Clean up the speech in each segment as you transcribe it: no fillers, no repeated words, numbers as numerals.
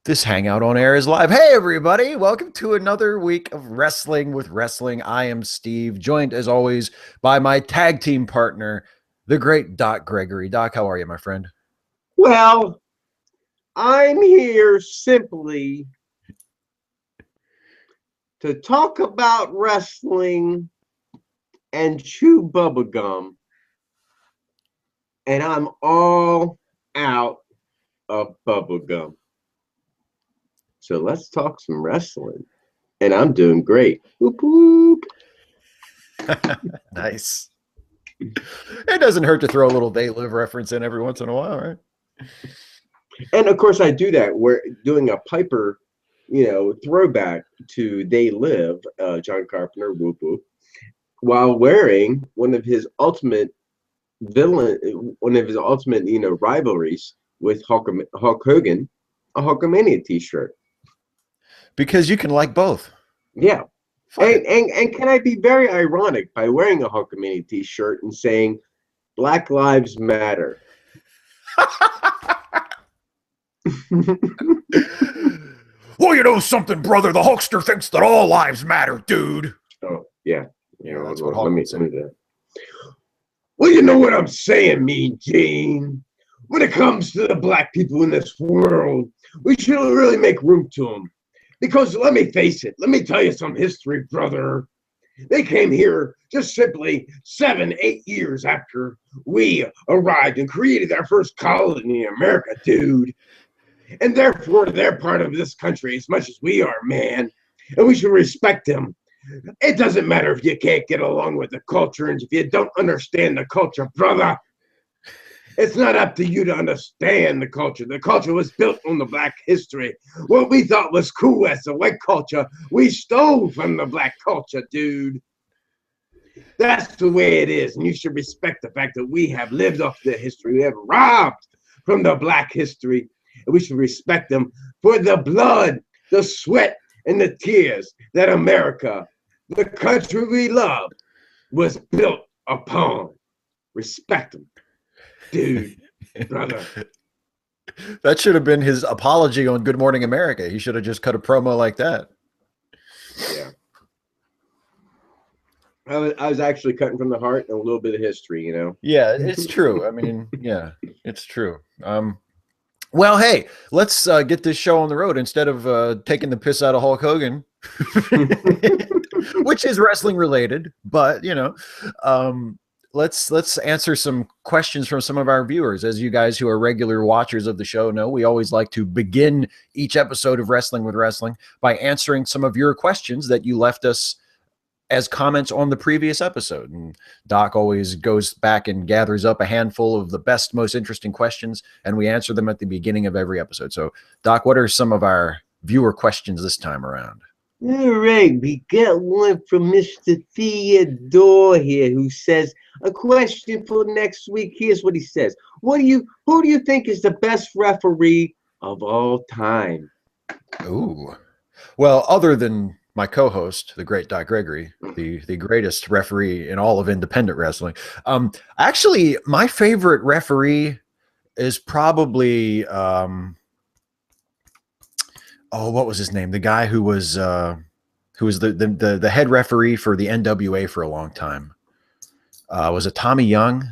This hangout on air is live. Hey, everybody. Welcome to another week of Wrestling with Wrestling. I am Steve, joined as always by my tag team partner, the great Doc Gregory. Doc, how are you, my friend? Well, I'm here simply to talk about wrestling and chew bubblegum. And I'm all out of bubblegum. So let's talk some wrestling. And I'm doing great. Whoop, whoop. Nice. It doesn't hurt to throw a little They Live reference in every once in a while, right? And of course, I do that. We're doing a Piper, throwback to They Live, John Carpenter, whoop, whoop, while wearing one of his ultimate rivalries with Hulk Hogan, a Hulkamania t-shirt. Because you can like both. Yeah. And can I be very ironic by wearing a Hulkamania t-shirt and saying Black Lives Matter? Well, you know something, brother. The Hulkster thinks that all lives matter, dude. Oh, yeah. That's what Hulk would say. Well, you know what I'm saying, Mean Gene. When it comes to the black people in this world, we should really make room to them. Because let me face it, let me tell you some history, brother. They came here just simply 7-8 years after we arrived and created our first colony in America, dude. And therefore, they're part of this country as much as we are, man. And we should respect them. It doesn't matter if you can't get along with the culture and if you don't understand the culture, brother. It's not up to you to understand the culture. The culture was built on the black history. What we thought was cool as the white culture, we stole from the black culture, dude. That's the way it is. And you should respect the fact that we have lived off the history. We have robbed from the black history. And we should respect them for the blood, the sweat, and the tears that America, the country we love, was built upon. Respect them. Dude, brother. That should have been his apology on Good Morning America. He should have just cut a promo like that. Yeah. I was actually cutting from the heart and a little bit of history, you know? Yeah, it's true. I mean, yeah, it's true. Well, hey, let's get this show on the road instead of taking the piss out of Hulk Hogan, which is wrestling related, but let's answer some questions from some of our viewers. As you guys who are regular watchers of the show know, we always like to begin each episode of Wrestling with Wrestling by answering some of your questions that you left us as comments on the previous episode. And Doc always goes back and gathers up a handful of the best, most interesting questions, and we answer them at the beginning of every episode. So, Doc, what are some of our viewer questions this time around? All right, we got one from Mr. Theodore here who says, a question for next week. Here's what he says. Who do you think is the best referee of all time? Ooh. Well, other than my co-host, the great Doc Gregory, the greatest referee in all of independent wrestling. Actually, my favorite referee is probably what was his name? The guy who was the head referee for the NWA for a long time. Was it Tommy Young?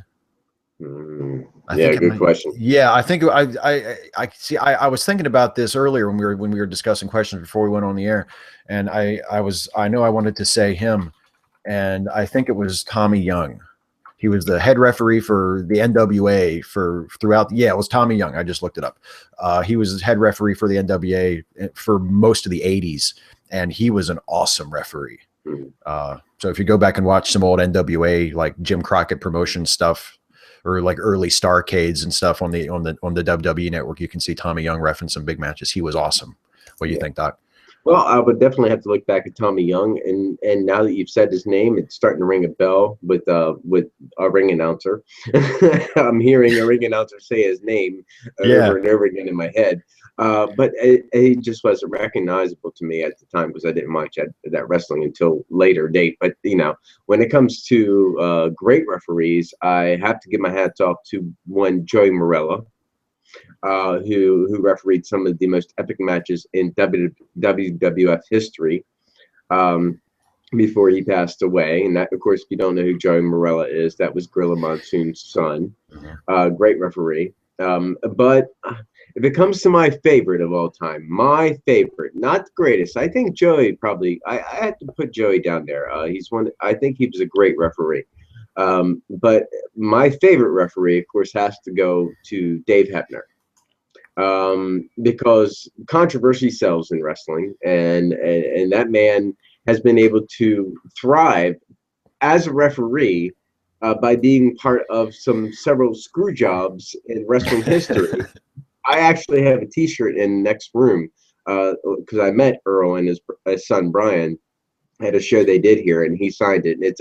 Yeah, good question. Yeah, I think I see. I was thinking about this earlier when we were discussing questions before we went on the air, and I know I wanted to say him, and I think it was Tommy Young. He was the head referee for the NWA throughout. Yeah, it was Tommy Young. I just looked it up. He was head referee for the NWA for most of the '80s, and he was an awesome referee. So if you go back and watch some old NWA like Jim Crockett promotion stuff, or like early Starcades and stuff on the WWE network, you can see Tommy Young reference some big matches. He was awesome. What do you think, Doc? Well, I would definitely have to look back at Tommy Young, and now that you've said his name, it's starting to ring a bell with a ring announcer. I'm hearing a ring announcer say his name over and over again in my head. But it just wasn't recognizable to me at the time because I didn't watch that wrestling until later date. But when it comes to great referees, I have to give my hats off to one Joey Morella. who refereed some of the most epic matches in WWF history. Before he passed away. And that, of course, if you don't know who Joey Morella is, that was Gorilla Monsoon's son. Great referee. But if it comes to my favorite of all time, my favorite, not the greatest, I think Joey probably, I had to put Joey down there. He's one, I think he was a great referee. But my favorite referee, of course, has to go to Dave Hebner. Because controversy sells in wrestling, and that man has been able to thrive as a referee by being part of several screw jobs in wrestling history. I actually have a T-shirt in the next room because I met Earl and his son Brian at a show they did here, and he signed it. And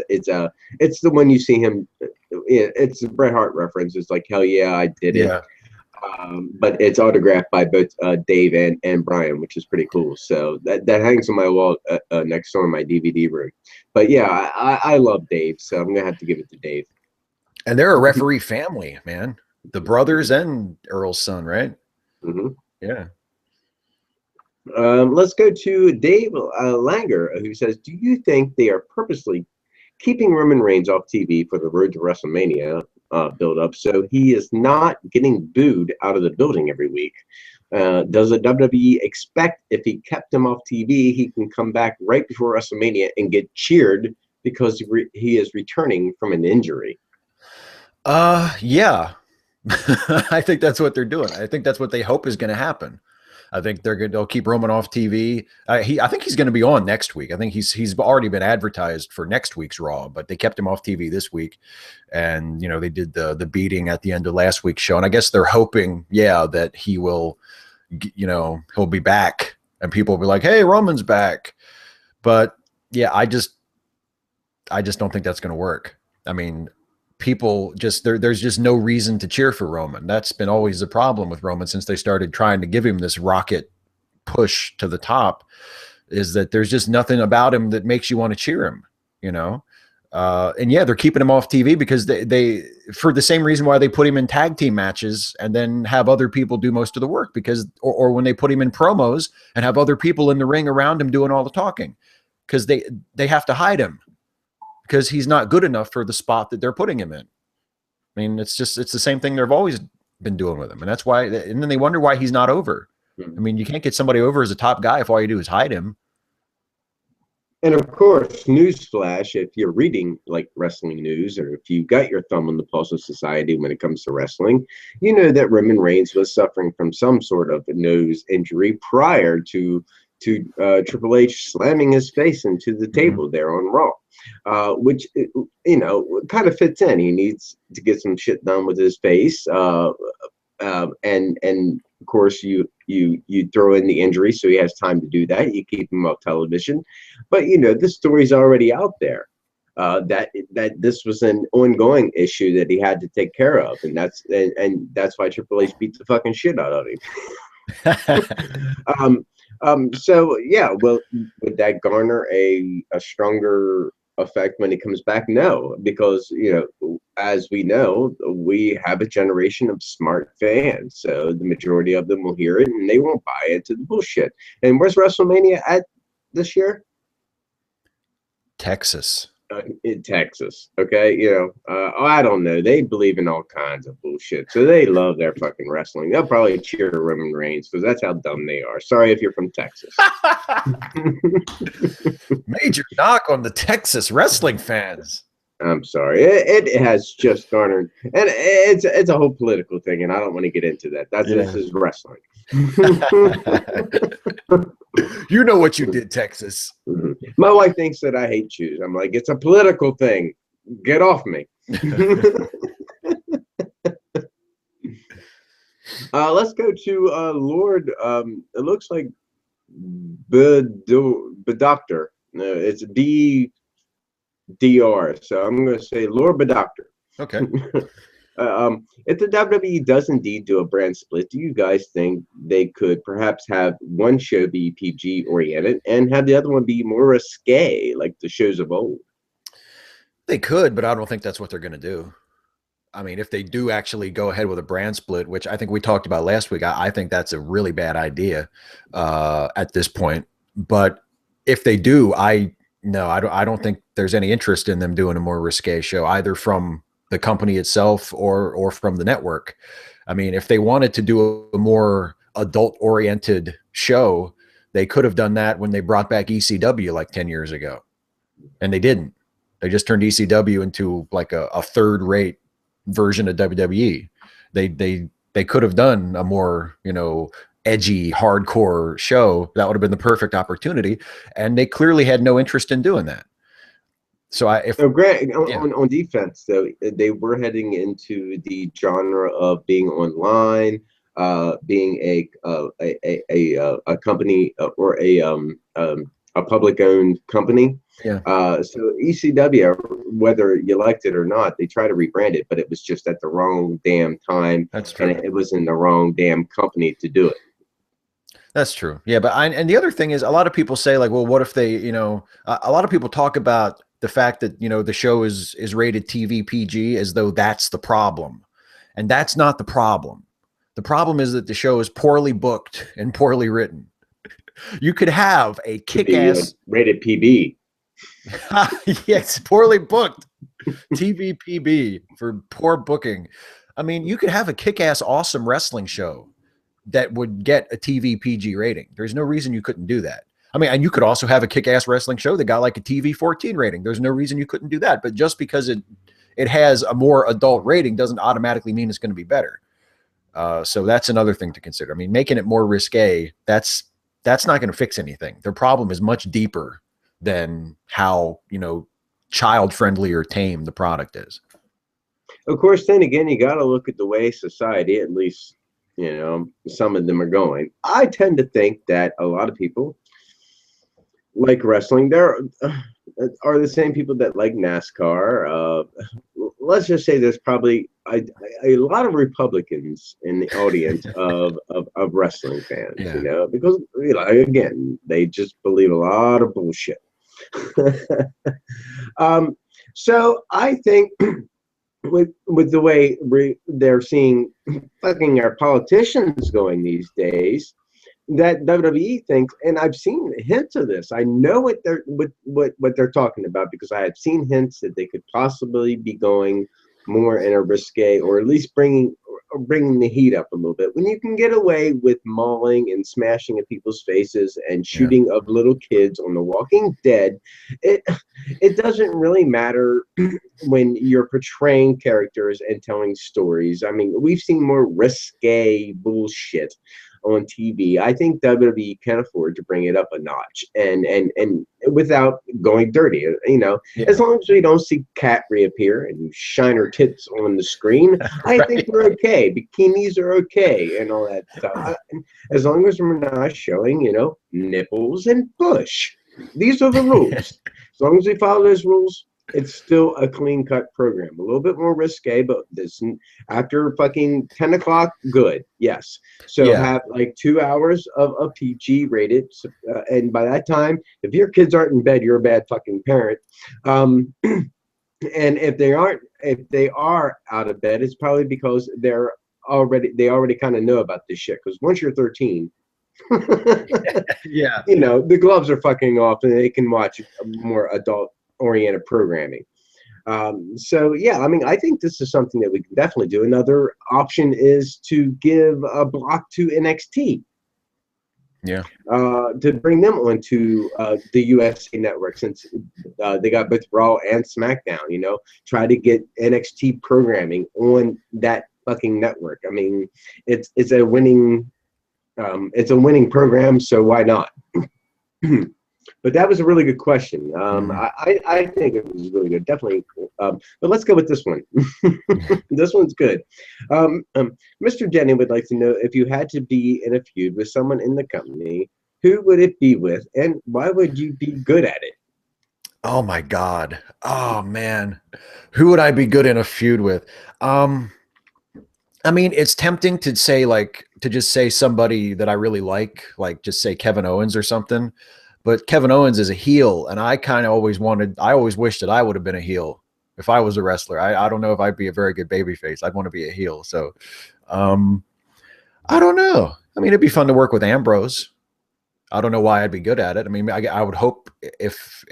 it's the one you see him. It's a Bret Hart reference. It's like, hell yeah, I did it. Yeah. But it's autographed by both Dave and Brian, which is pretty cool. So that hangs on my wall next door in my DVD room. But yeah, I love Dave, so I'm gonna have to give it to Dave. And they're a referee family, man. The brothers and Earl's son, right? Mm-hmm. Yeah. Let's go to Dave Langer, who says, "Do you think they are purposely keeping Roman Reigns off TV for the Road to WrestleMania build up so he is not getting booed out of the building every week? Does the WWE expect if he kept him off TV, he can come back right before WrestleMania and get cheered because he is returning from an injury?" Yeah. I think that's what they're doing. I think that's what they hope is going to happen. I think they'll keep Roman off TV. I think he's going to be on next week. I think he's already been advertised for next week's Raw, but they kept him off TV this week. And, they did the beating at the end of last week's show. And I guess they're hoping, that he will, he'll be back and people will be like, hey, Roman's back. But yeah, I just don't think that's going to work. I mean, people just there's just no reason to cheer for Roman. That's been always the problem with Roman since they started trying to give him this rocket push to the top, is that there's just nothing about him that makes you want to cheer him, and yeah, they're keeping him off TV because they for the same reason why they put him in tag team matches and then have other people do most of the work, because or when they put him in promos and have other people in the ring around him doing all the talking, because they have to hide him, because he's not good enough for the spot that they're putting him in. I mean, it's the same thing they've always been doing with him. And that's why, and then they wonder why he's not over. I mean, you can't get somebody over as a top guy if all you do is hide him. And of course, newsflash, if you're reading like wrestling news, or if you got your thumb on the pulse of society when it comes to wrestling, you know that Roman Reigns was suffering from some sort of nose injury prior to Triple H slamming his face into the table there on Raw, which kind of fits in. He needs to get some shit done with his face, and of course you throw in the injury so he has time to do that. You keep him off television, but this story's already out there. That this was an ongoing issue that he had to take care of, and that's why Triple H beat the fucking shit out of him. So yeah, well, would that garner a stronger effect when he comes back? No, because as we know, we have a generation of smart fans, so the majority of them will hear it and they won't buy into the bullshit. And where's WrestleMania at this year? Texas. In Texas, okay, I don't know. They believe in all kinds of bullshit, so they love their fucking wrestling. They'll probably cheer Roman Reigns because that's how dumb they are. Sorry if you're from Texas. Major knock on the Texas wrestling fans. I'm sorry. It has just garnered, and it's a whole political thing, and I don't want to get into that. This is wrestling. You know what you did, Texas. My wife thinks that I hate Jews. I'm like, it's a political thing. Get off me. Let's go to Lord. It looks like Bedoctor. It's BDR. So I'm going to say Lord Bedoctor. Okay. If the WWE does indeed do a brand split, do you guys think they could perhaps have one show be PG oriented and have the other one be more risque, like the shows of old? They could, but I don't think that's what they're going to do. I mean, if they do actually go ahead with a brand split, which I think we talked about last week, I think that's a really bad idea at this point. But if they do, no, I don't think there's any interest in them doing a more risque show, either from the company itself or from the network. I mean, if they wanted to do a more adult oriented show, they could have done that when they brought back ECW like 10 years ago, and they didn't. They just turned ECW into like a third rate version of WWE. They could have done a more, edgy, hardcore show. That would have been the perfect opportunity, and they clearly had no interest in doing that. So Grant, on defense, though, they were heading into the genre of being online, being a company or a public owned company. Yeah. So ECW, whether you liked it or not, they tried to rebrand it, but it was just at the wrong damn time. That's true. And it was in the wrong damn company to do it. That's true. Yeah, but and the other thing is, a lot of people say like, well, what if they, a lot of people talk about the fact that, the show is rated TV PG as though that's the problem. And that's not the problem. The problem is that the show is poorly booked and poorly written. You could have a kick-ass rated PB. Yes, poorly booked. TV PB for poor booking. I mean, you could have a kick-ass awesome wrestling show that would get a TV PG rating. There's no reason you couldn't do that. I mean, and you could also have a kick-ass wrestling show that got like a TV 14 rating. There's no reason you couldn't do that. But just because it has a more adult rating doesn't automatically mean it's going to be better. So that's another thing to consider. I mean, making it more risque, that's not going to fix anything. Their problem is much deeper than how, child-friendly or tame the product is. Of course, then again, you got to look at the way society, at least, some of them are going. I tend to think that a lot of people like wrestling. There are the same people that like NASCAR. Let's just say there's probably a lot of Republicans in the audience of wrestling fans, because, again, they just believe a lot of bullshit. So I think with the way they're seeing fucking our politicians going these days, that WWE thinks, and I've seen hints of this. I know what they're talking about, because I have seen hints that they could possibly be going more in a risque, or at least bringing the heat up a little bit. When you can get away with mauling and smashing at people's faces and shooting of little kids on The Walking Dead, it doesn't really matter when you're portraying characters and telling stories. I mean, we've seen more risque bullshit on TV. I think WWE can afford to bring it up a notch and without going dirty, as long as we don't see Kat reappear and shine her tits on the screen. I think we're okay. Bikinis are okay and all that stuff. As long as we're not showing, nipples and bush. These are the rules. As long as we follow those rules, it's still a clean-cut program. A little bit more risque, but this after fucking 10 o'clock, good. Yes. So have like 2 hours of PG rated. And by that time, if your kids aren't in bed, you're a bad fucking parent. And if they are out of bed, it's probably because they already kind of know about this shit. Because once you're 13, the gloves are fucking off and they can watch more adult oriented programming. So I mean, I think this is something that we can definitely do. Another option is to give a block to NXT. To bring them onto the USA network, since they got both Raw and SmackDown. Try to get NXT programming on that fucking network. I mean, it's a winning program, so why not? But that was a really good question. I think it was really good, definitely. But let's go with this one. This one's good. Mr. Denny would like to know, if you had to be in a feud with someone in the company, who would it be with, and why would you be good at it? Oh my God. Oh man. Who would I be good in a feud with? I mean, it's tempting to say to just say somebody that I really like just say Kevin Owens or something. But Kevin Owens is a heel, and I always wished that I would have been a heel If I was a wrestler, I don't know if I'd be a very good babyface. I'd want to be a heel. So, I don't know. I mean, it'd be fun to work with Ambrose. I don't know why I'd be good at it. I mean, I would hope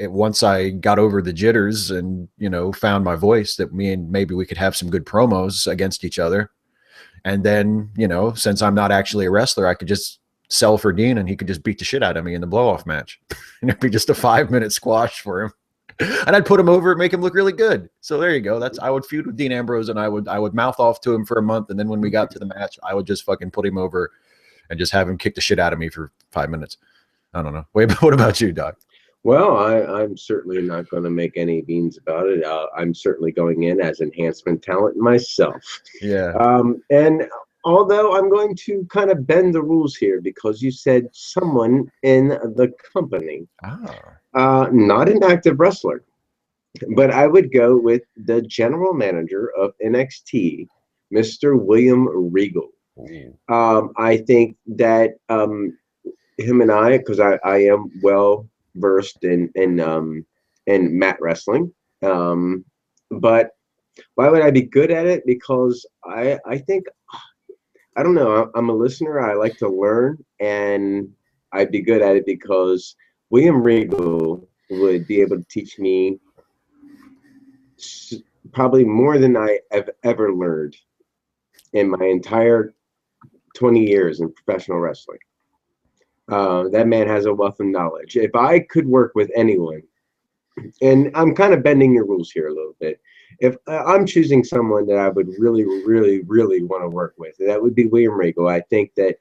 once I got over the jitters and, found my voice, that maybe we could have some good promos against each other. And then, since I'm not actually a wrestler, I could just sell for Dean and he could just beat the shit out of me in the blow-off match. And it'd be just a 5-minute squash for him. And I'd put him over and make him look really good. So there you go. I would feud with Dean Ambrose and I would mouth off to him for a month. And then when we got to the match, I would just fucking put him over and just have him kick the shit out of me for 5 minutes. I don't know. Wait, what about you, Doc? Well, I'm certainly not going to make any beans about it. I'm certainly going in as enhancement talent myself. Yeah. And although I'm going to kind of bend the rules here because you said someone in the company, not an active wrestler, but I would go with the general manager of NXT, Mr. William Regal. I think that him and I, because I am well versed in mat wrestling, but why would I be good at it? Because I think, I don't know, I'm a listener. I like to learn, and I'd be good at it because William Regal would be able to teach me probably more than I have ever learned in my entire 20 years in professional wrestling. That man has a wealth of knowledge. If I could work with anyone, and I'm kind of bending your rules here a little bit, if I'm choosing someone that I would really, really, really want to work with, that would be William Regal. I think that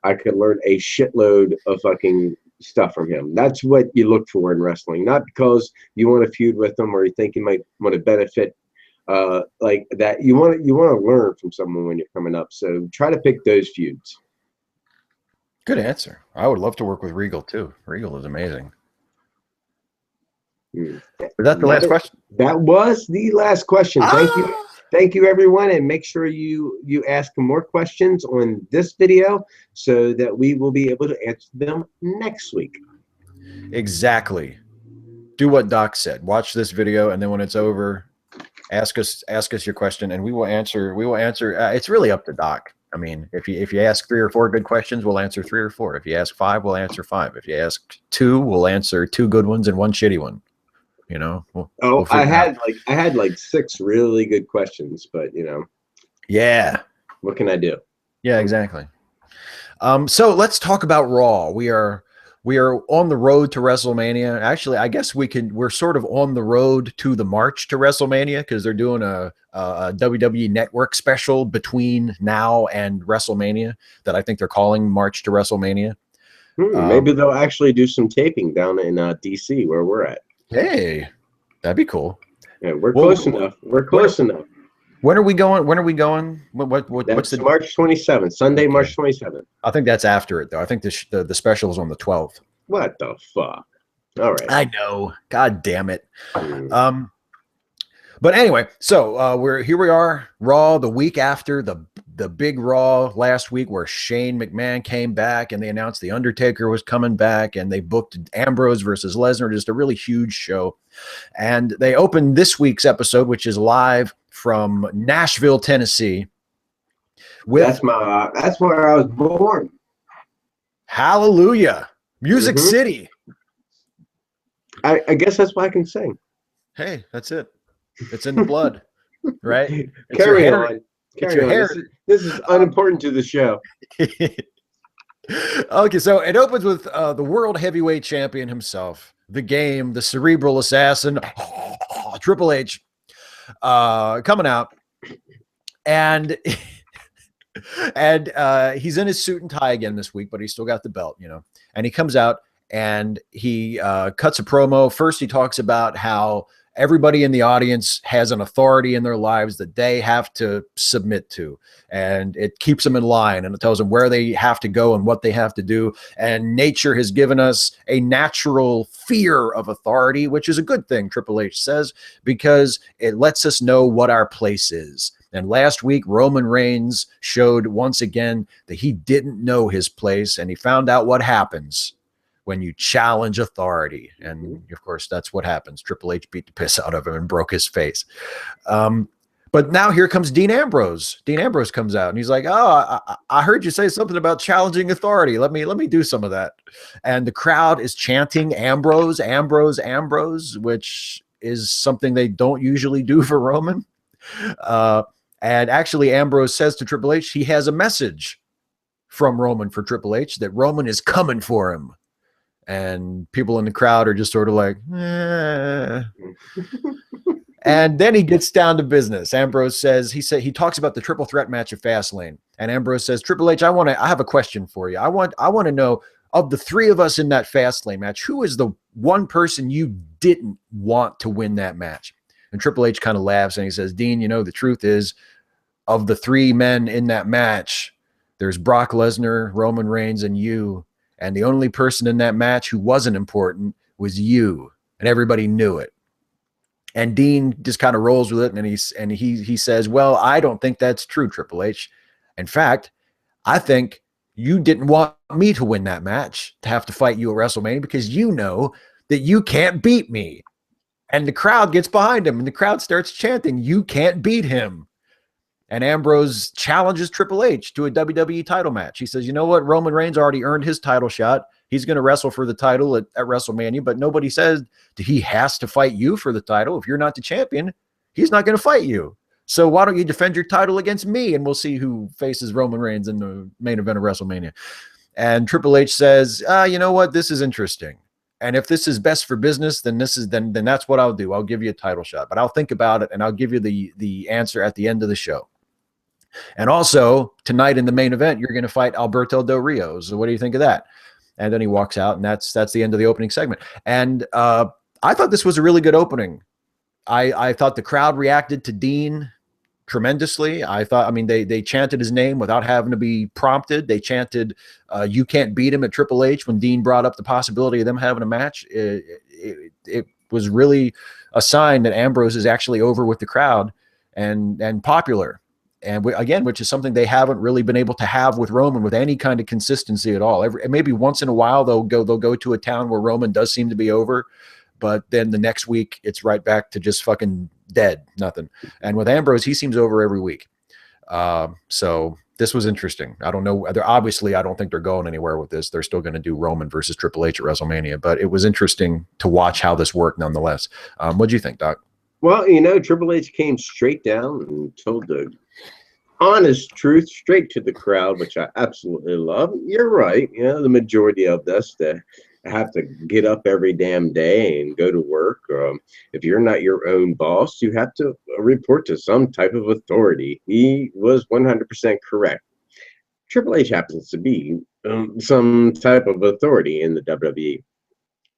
I could learn a shitload of fucking stuff from him. That's what you look for in wrestling, not because you want to feud with them or you think you might want to benefit like that. You want to learn from someone when you're coming up. So try to pick those feuds. Good answer. I would love to work with Regal too. Regal is amazing. Is that the last question? That was the last question. Thank you, everyone, and make sure you ask more questions on this video so that we will be able to answer them next week. Exactly. Do what Doc said. Watch this video, and then when it's over, ask us your question, and we will answer. It's really up to Doc. I mean, if you ask 3 or 4 good questions, we'll answer 3 or 4. If you ask 5, we'll answer 5. If you ask 2, we'll answer 2 good ones and 1 shitty one. We'll I had like 6 really good questions, but yeah, what can I do? Yeah, exactly. So let's talk about Raw. We are on the road to WrestleMania. Actually, I guess we're sort of on the road to the march to WrestleMania because they're doing a WWE Network special between now and WrestleMania that I think they're calling March to WrestleMania. Maybe they'll actually do some taping down in DC where we're at. Hey, that'd be cool. Yeah, we're close enough. We're close enough. When are we going? What's the March 27th, Sunday, okay. March 27th. I think that's after it, though. I think the special is on the 12th. What the fuck? All right. I know. God damn it. But anyway, so we are Raw the week after the big Raw last week where Shane McMahon came back and they announced the Undertaker was coming back and they booked Ambrose versus Lesnar, just a really huge show. And they opened this week's episode, which is live from Nashville, Tennessee. That's where I was born. Hallelujah. Music City. I guess that's why I can sing. Hey, that's it. It's in the blood, right? Carry on. This is unimportant to the show. Okay, so it opens with the world heavyweight champion himself, the Game, the cerebral assassin, Triple H, coming out, and he's in his suit and tie again this week, but he's still got the belt, And he comes out and he cuts a promo. First, he talks about how everybody in the audience has an authority in their lives that they have to submit to, and it keeps them in line, and it tells them where they have to go and what they have to do. And nature has given us a natural fear of authority, which is a good thing, Triple H says, because it lets us know what our place is. And last week, Roman Reigns showed once again that he didn't know his place, and he found out what happens when you challenge authority. And of course, that's what happens. Triple H beat the piss out of him and broke his face. But now here comes Dean Ambrose. Dean Ambrose comes out and he's like, "Oh, I heard you say something about challenging authority. Let me do some of that." And the crowd is chanting Ambrose, Ambrose, Ambrose, which is something they don't usually do for Roman. And actually, Ambrose says to Triple H, he has a message from Roman for Triple H that Roman is coming for him. And people in the crowd are just sort of like, eh. And then he gets down to business. Ambrose says, he talks about the triple threat match at Fastlane. And Ambrose says, Triple H, I have a question for you. I want to know, of the three of us in that Fastlane match, who is the one person you didn't want to win that match? And Triple H kind of laughs and he says, Dean, the truth is, of the three men in that match, there's Brock Lesnar, Roman Reigns, and you. And the only person in that match who wasn't important was you. And everybody knew it. And Dean just kind of rolls with it, and he says, well, I don't think that's true, Triple H. In fact, I think you didn't want me to win that match, to have to fight you at WrestleMania, because you know that you can't beat me. And the crowd gets behind him, and the crowd starts chanting, you can't beat him. And Ambrose challenges Triple H to a WWE title match. He says, you know what? Roman Reigns already earned his title shot. He's going to wrestle for the title at WrestleMania, but nobody says he has to fight you for the title. If you're not the champion, he's not going to fight you. So why don't you defend your title against me, and we'll see who faces Roman Reigns in the main event of WrestleMania. And Triple H says, you know what? This is interesting. And if this is best for business, then that's what I'll do. I'll give you a title shot, but I'll think about it, and I'll give you the answer at the end of the show. And also, tonight in the main event, you're going to fight Alberto Del Rio. So what do you think of that? And then he walks out, and that's the end of the opening segment. And I thought this was a really good opening. I thought the crowd reacted to Dean tremendously. They chanted his name without having to be prompted. They chanted, you can't beat him at Triple H when Dean brought up the possibility of them having a match. It was really a sign that Ambrose is actually over with the crowd and popular. And again, which is something they haven't really been able to have with Roman with any kind of consistency at all. Maybe once in a while they'll go to a town where Roman does seem to be over, but then the next week it's right back to just fucking dead, nothing. And with Ambrose, he seems over every week. So this was interesting. I don't know. Obviously, I don't think they're going anywhere with this. They're still going to do Roman versus Triple H at WrestleMania, but it was interesting to watch how this worked nonetheless. What'd you think, Doc? Well, Triple H came straight down and told the honest truth straight to the crowd, which I absolutely love. You're right. The majority of us that have to get up every damn day and go to work. If you're not your own boss, you have to report to some type of authority. He was 100% correct. Triple H happens to be some type of authority in the WWE.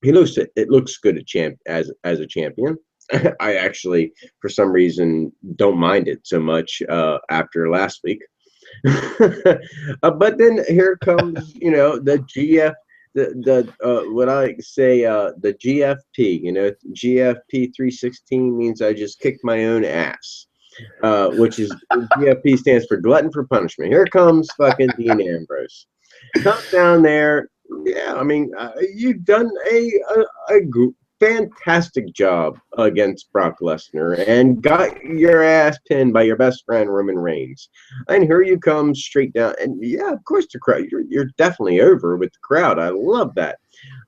It looks good as a champion. I actually, for some reason, don't mind it so much after last week. But then here comes, the GF, the GFP. GFP 316 means I just kicked my own ass, which is GFP stands for glutton for punishment. Here comes fucking Dean Ambrose. Come down there. Yeah, you've done a fantastic job against Brock Lesnar and got your ass pinned by your best friend Roman Reigns. And here you come straight down. And yeah, of course the crowd, you're definitely over with the crowd. I love that.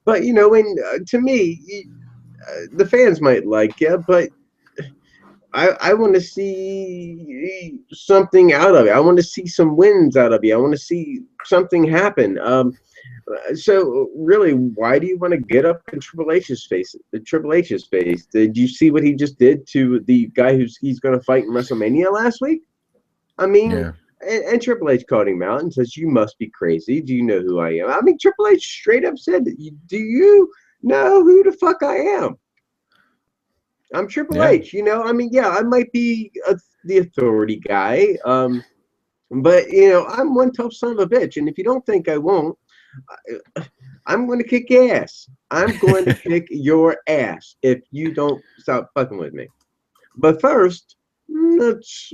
But to me, the fans might like you, but I want to see something out of it. I want to see some wins out of you. I want to see something happen. So really, why do you want to get up in Triple H's face? Did you see what he just did to the guy he's going to fight in WrestleMania last week? Yeah. And Triple H called him out and says, "You must be crazy. Do you know who I am?" Triple H straight up said, "Do you know who the fuck I am? I'm Triple H. I might be the authority guy, but I'm one tough son of a bitch. And if you don't think I won't, I'm going to kick your ass. I'm going to kick your ass if you don't stop fucking with me. But first, let's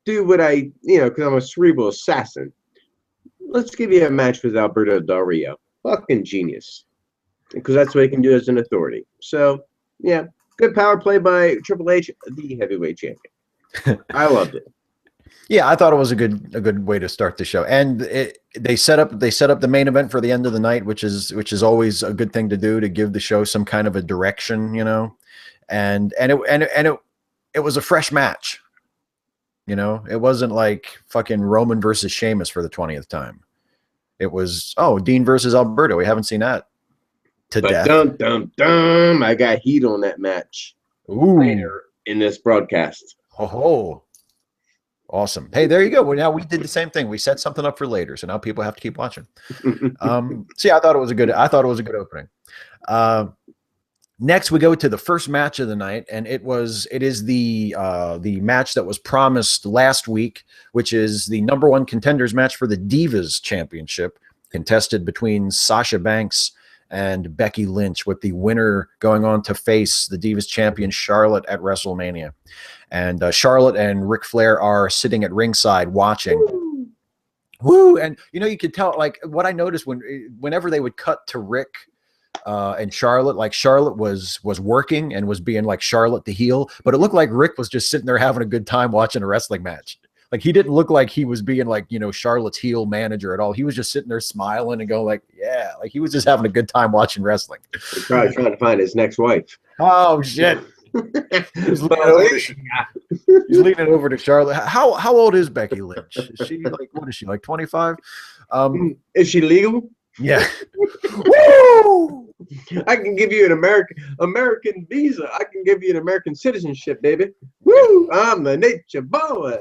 do what because I'm a cerebral assassin. Let's give you a match with Alberto Del Rio. fucking genius, because that's what he can do as an authority. So yeah, good power play by Triple H, the heavyweight champion. I loved it. Yeah, I thought it was a good way to start the show, and they set up the main event for the end of the night, which is always a good thing to do, to give the show some kind of a direction, you know, and it was a fresh match, you know, it wasn't like fucking Roman versus Sheamus for the 20th time. It was, oh, Dean versus Alberto. We haven't seen that to But death. dum dum dum, I got heat on that match. Ooh. Later in this broadcast. Oh. Awesome. Hey, there you go. Well, now we did the same thing. We set something up for later, so now people have to keep watching. So yeah, I thought it was a good opening. Next, we go to the first match of the night, and it is the match that was promised last week, which is the #1 contenders match for the Divas Championship, contested between Sasha Banks and Becky Lynch, with the winner going on to face the Divas champion Charlotte at WrestleMania. And Charlotte and Ric Flair are sitting at ringside watching. Woo! And you know, you could tell, like, what I noticed whenever they would cut to Ric and Charlotte, like Charlotte was working and was being like Charlotte the heel, but it looked like Ric was just sitting there having a good time watching a wrestling match. Like, he didn't look like he was being like, you know, Charlotte's heel manager at all. He was just sitting there smiling and going like, yeah, like he was just having a good time watching wrestling. He's probably trying to find his next wife. Oh shit. He's leaning over to Charlotte. How old is Becky Lynch? Is she like, what is she, like 25? Is she legal? Yeah. Woo! I can give you an American visa. I can give you an American citizenship, baby. Woo! I'm the nature boy.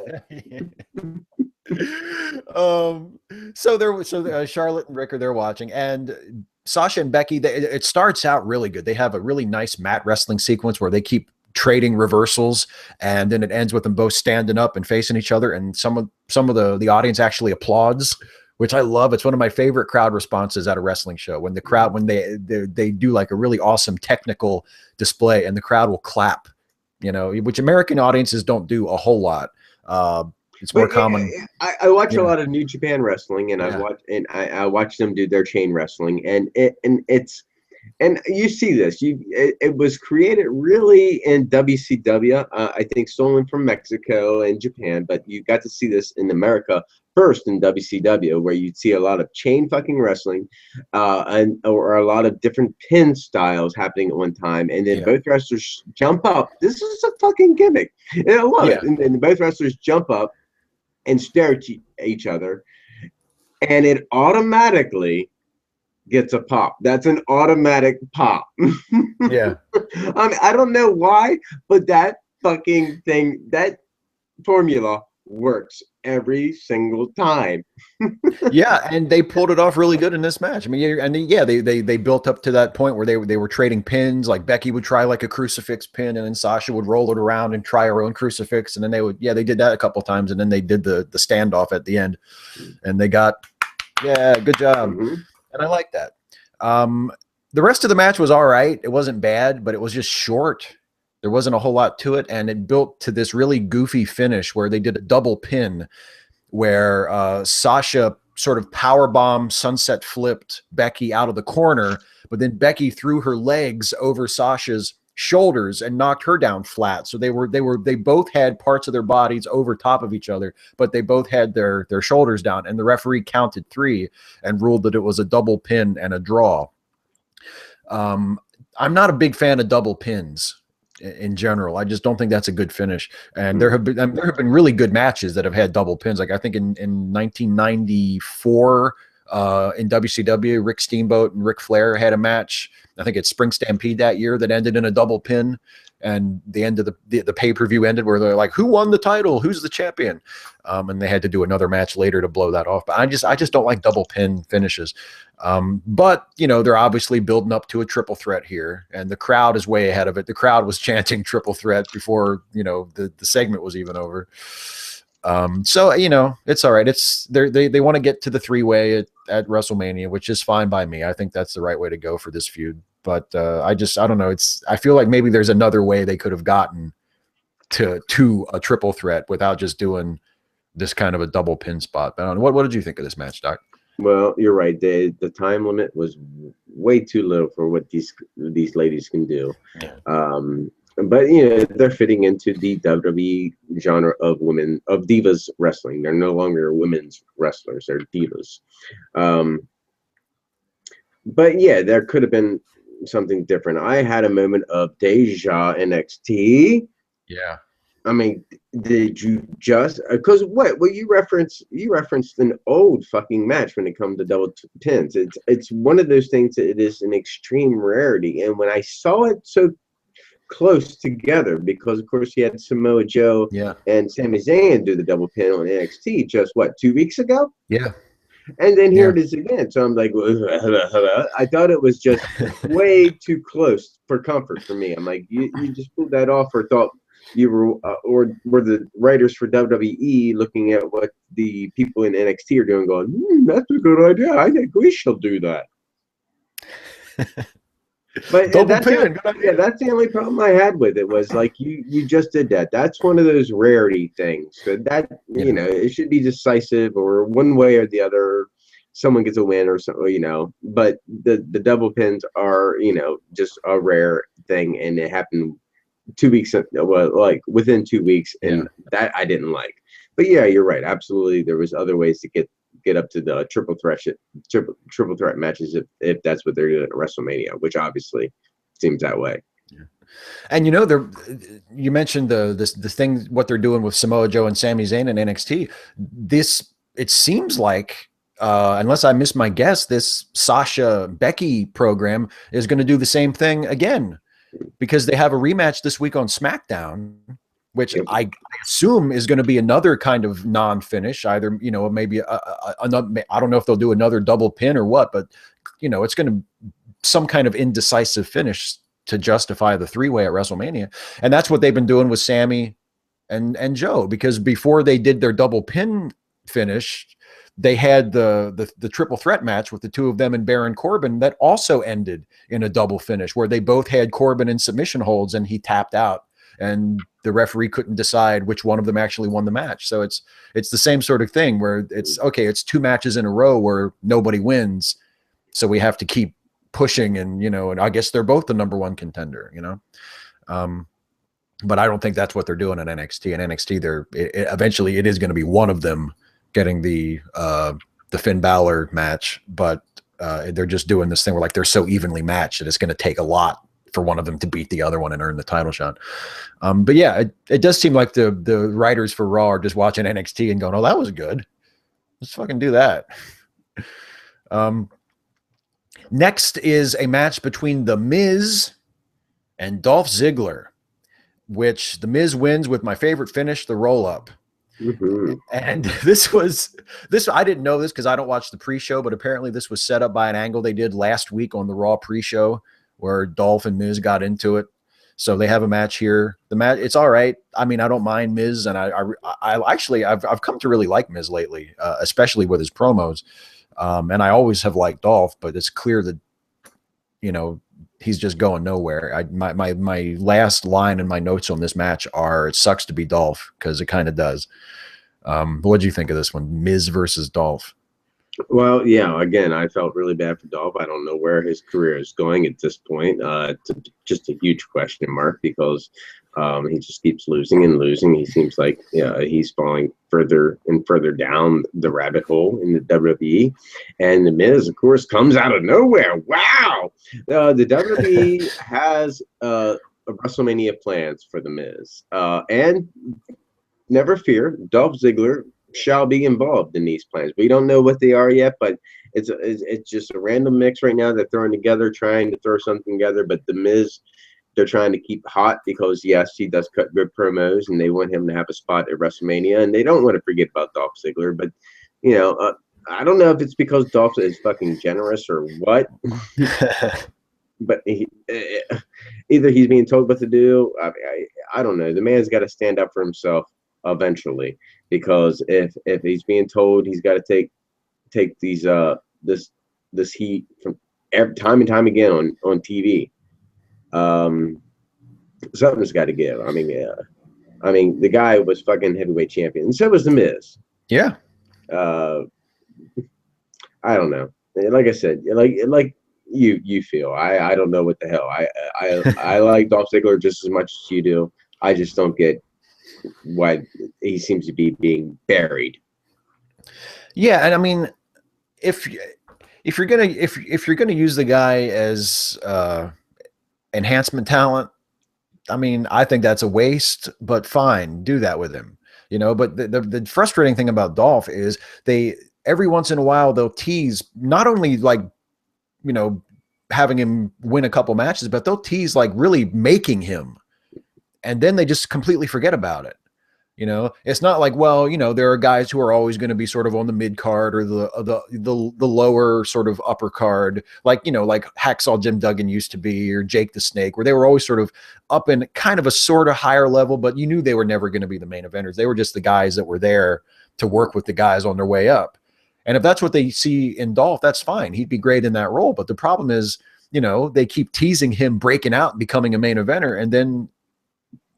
So Charlotte and Ric are there watching, and Sasha and Becky, it starts out really good. They have a really nice mat wrestling sequence where they keep trading reversals, and then it ends with them both standing up and facing each other, and some of the audience actually applauds, which I love. It's one of my favorite crowd responses at a wrestling show, when the crowd, when they do like a really awesome technical display and the crowd will clap, you know, which American audiences don't do a whole lot. It's more common. I watch a lot of New Japan wrestling, and I watch them do their chain wrestling, and you see this. It was created really in WCW, I think stolen from Mexico and Japan, but you got to see this in America first in WCW, where you'd see a lot of chain fucking wrestling, or a lot of different pin styles happening at one time, and then both wrestlers jump up. This is a fucking gimmick, and I love it. And both wrestlers jump up and stare at each other, and it automatically gets a pop. That's an automatic pop. Yeah. I mean, I don't know why, but that fucking thing, that formula works every single time. Yeah, and they pulled it off really good in this match. I mean, they built up to that point where they were trading pins. Like Becky would try like a crucifix pin, and then Sasha would roll it around and try her own crucifix, and then they did that a couple times, and then they did the standoff at the end, and they got good job. And I like that. The rest of the match was all right. It wasn't bad, but it was just short. There wasn't a whole lot to it, and it built to this really goofy finish where they did a double pin, where Sasha sort of powerbomb sunset flipped Becky out of the corner, but then Becky threw her legs over Sasha's shoulders and knocked her down flat. So they both had parts of their bodies over top of each other, but they both had their shoulders down, and the referee counted 3 and ruled that it was a double pin and a draw. I'm not a big fan of double pins in general. I just don't think that's a good finish. And there have been really good matches that have had double pins. Like I think in 1994 in WCW, Rick Steamboat and Ric Flair had a match. I think it's Spring Stampede that year that ended in a double pin, and the end of the pay-per-view ended where they're like, who won the title? Who's the champion? And they had to do another match later to blow that off. But I just don't like double pin finishes. But you know, they're obviously building up to a triple threat here, and the crowd is way ahead of it. The crowd was chanting triple threat before, you know, the segment was even over. So, you know, it's all right. They want to get to the 3-way at WrestleMania, which is fine by me. I think that's the right way to go for this feud. But I don't know. I feel like maybe there's another way they could have gotten to a triple threat without just doing this kind of a double pin spot. But I don't know. What did you think of this match, Doc? Well, you're right. The time limit was way too little for what these ladies can do. Yeah. But they're fitting into the WWE genre of divas wrestling. They're no longer women's wrestlers; they're divas. But yeah, there could have been something different. I had a moment of deja NXT. Yeah. I mean, did you just because what? Well, you referenced an old fucking match when it comes to double pins. It's one of those things that it is an extreme rarity. And when I saw it so close together, because of course you had Samoa Joe Yeah. and Sami Zayn do the double pin on NXT just 2 weeks ago. Yeah. And then here Yeah. it is again. So I'm like, I thought it was just way too close for comfort for me. I'm like, you just pulled that off, or thought you were, or were the writers for WWE looking at what the people in NXT are doing, going, that's a good idea. I think we shall do that. But Double pin. Good idea. that's the only problem I had with it, was like you just did that. That's one of those rarity things. That it should be decisive, or one way or the other. Someone gets a win or something, But the double pins are just a rare thing, and it happened 2 weeks. Well, like within 2 weeks, and that I didn't like. But yeah, you're right. Absolutely, there was other ways to get up to the triple threat matches if that's what they're doing at WrestleMania, which obviously seems that way. Yeah. And you mentioned the thing, what they're doing with Samoa Joe and Sami Zayn in NXT. It seems like, unless I miss my guess, this Sasha Becky program is going to do the same thing again, because they have a rematch this week on SmackDown, which I assume is going to be another kind of non-finish, either, maybe another, I don't know if they'll do another double pin or what, but it's going to some kind of indecisive finish to justify the three-way at WrestleMania. And that's what they've been doing with Sammy and Joe, because before they did their double pin finish, they had the triple threat match with the two of them and Baron Corbin that also ended in a double finish, where they both had Corbin in submission holds and he tapped out, and the referee couldn't decide which one of them actually won the match. So it's the same sort of thing, where it's two matches in a row where nobody wins, so we have to keep pushing, and and I guess they're both the number one contender, but I don't think that's what they're doing in NXT. In NXT, eventually it is going to be one of them getting the Finn Balor match, but they're just doing this thing where they're so evenly matched that it's going to take a lot for one of them to beat the other one and earn the title shot. But yeah, it does seem like the writers for Raw are just watching NXT and going, "Oh, that was good. Let's fucking do that." Next is a match between The Miz and Dolph Ziggler, which The Miz wins with my favorite finish, the roll-up. Mm-hmm. And I didn't know this because I don't watch the pre-show, but apparently this was set up by an angle they did last week on the Raw pre-show, where Dolph and Miz got into it. So they have a match here. The match, it's all right. I mean, I don't mind Miz, and I've come to really like Miz lately, especially with his promos. And I always have liked Dolph, but it's clear that he's just going nowhere. My last line in my notes on this match are, "It sucks to be Dolph," because it kind of does. What do you think of this one, Miz versus Dolph? Well, yeah, again, I felt really bad for Dolph. I don't know where his career is going at this point. It's just a huge question mark, because he just keeps losing and losing. He seems like he's falling further and further down the rabbit hole in the WWE. And The Miz, of course, comes out of nowhere. Wow! The WWE has WrestleMania plans for The Miz. And never fear, Dolph Ziggler shall be involved in these plans. We don't know what they are yet, but it's just a random mix right now. They're throwing together, trying to throw something together. But The Miz, they're trying to keep hot, because yes, he does cut good promos, and they want him to have a spot at WrestleMania, and they don't want to forget about Dolph Ziggler. But I don't know if it's because Dolph is fucking generous or what. But either he's being told what to do. I don't know. The man's got to stand up for himself eventually, because if he's being told he's got to take these this heat from time and time again on TV, something's got to give. I mean, the guy was fucking heavyweight champion, and so was The Miz. Yeah. I don't know. Like I said, like you feel. I don't know what the hell. I like Dolph Ziggler just as much as you do. I just don't get why he seems to be being buried. Yeah, and I mean, if if you're gonna use the guy as enhancement talent, I mean, I think that's a waste. But fine, do that with him. But the frustrating thing about Dolph is they every once in a while they'll tease not only like you know having him win a couple matches, but they'll tease like really making him, and then they just completely forget about it. It's not like, well, there are guys who are always going to be sort of on the mid card or the lower sort of upper card, like like Hacksaw Jim Duggan used to be, or Jake the Snake, where they were always sort of up in kind of a sort of higher level, but you knew they were never going to be the main eventers. They were just the guys that were there to work with the guys on their way up. And if that's what they see in Dolph, that's fine. He'd be great in that role. But the problem is, they keep teasing him breaking out and becoming a main eventer, and then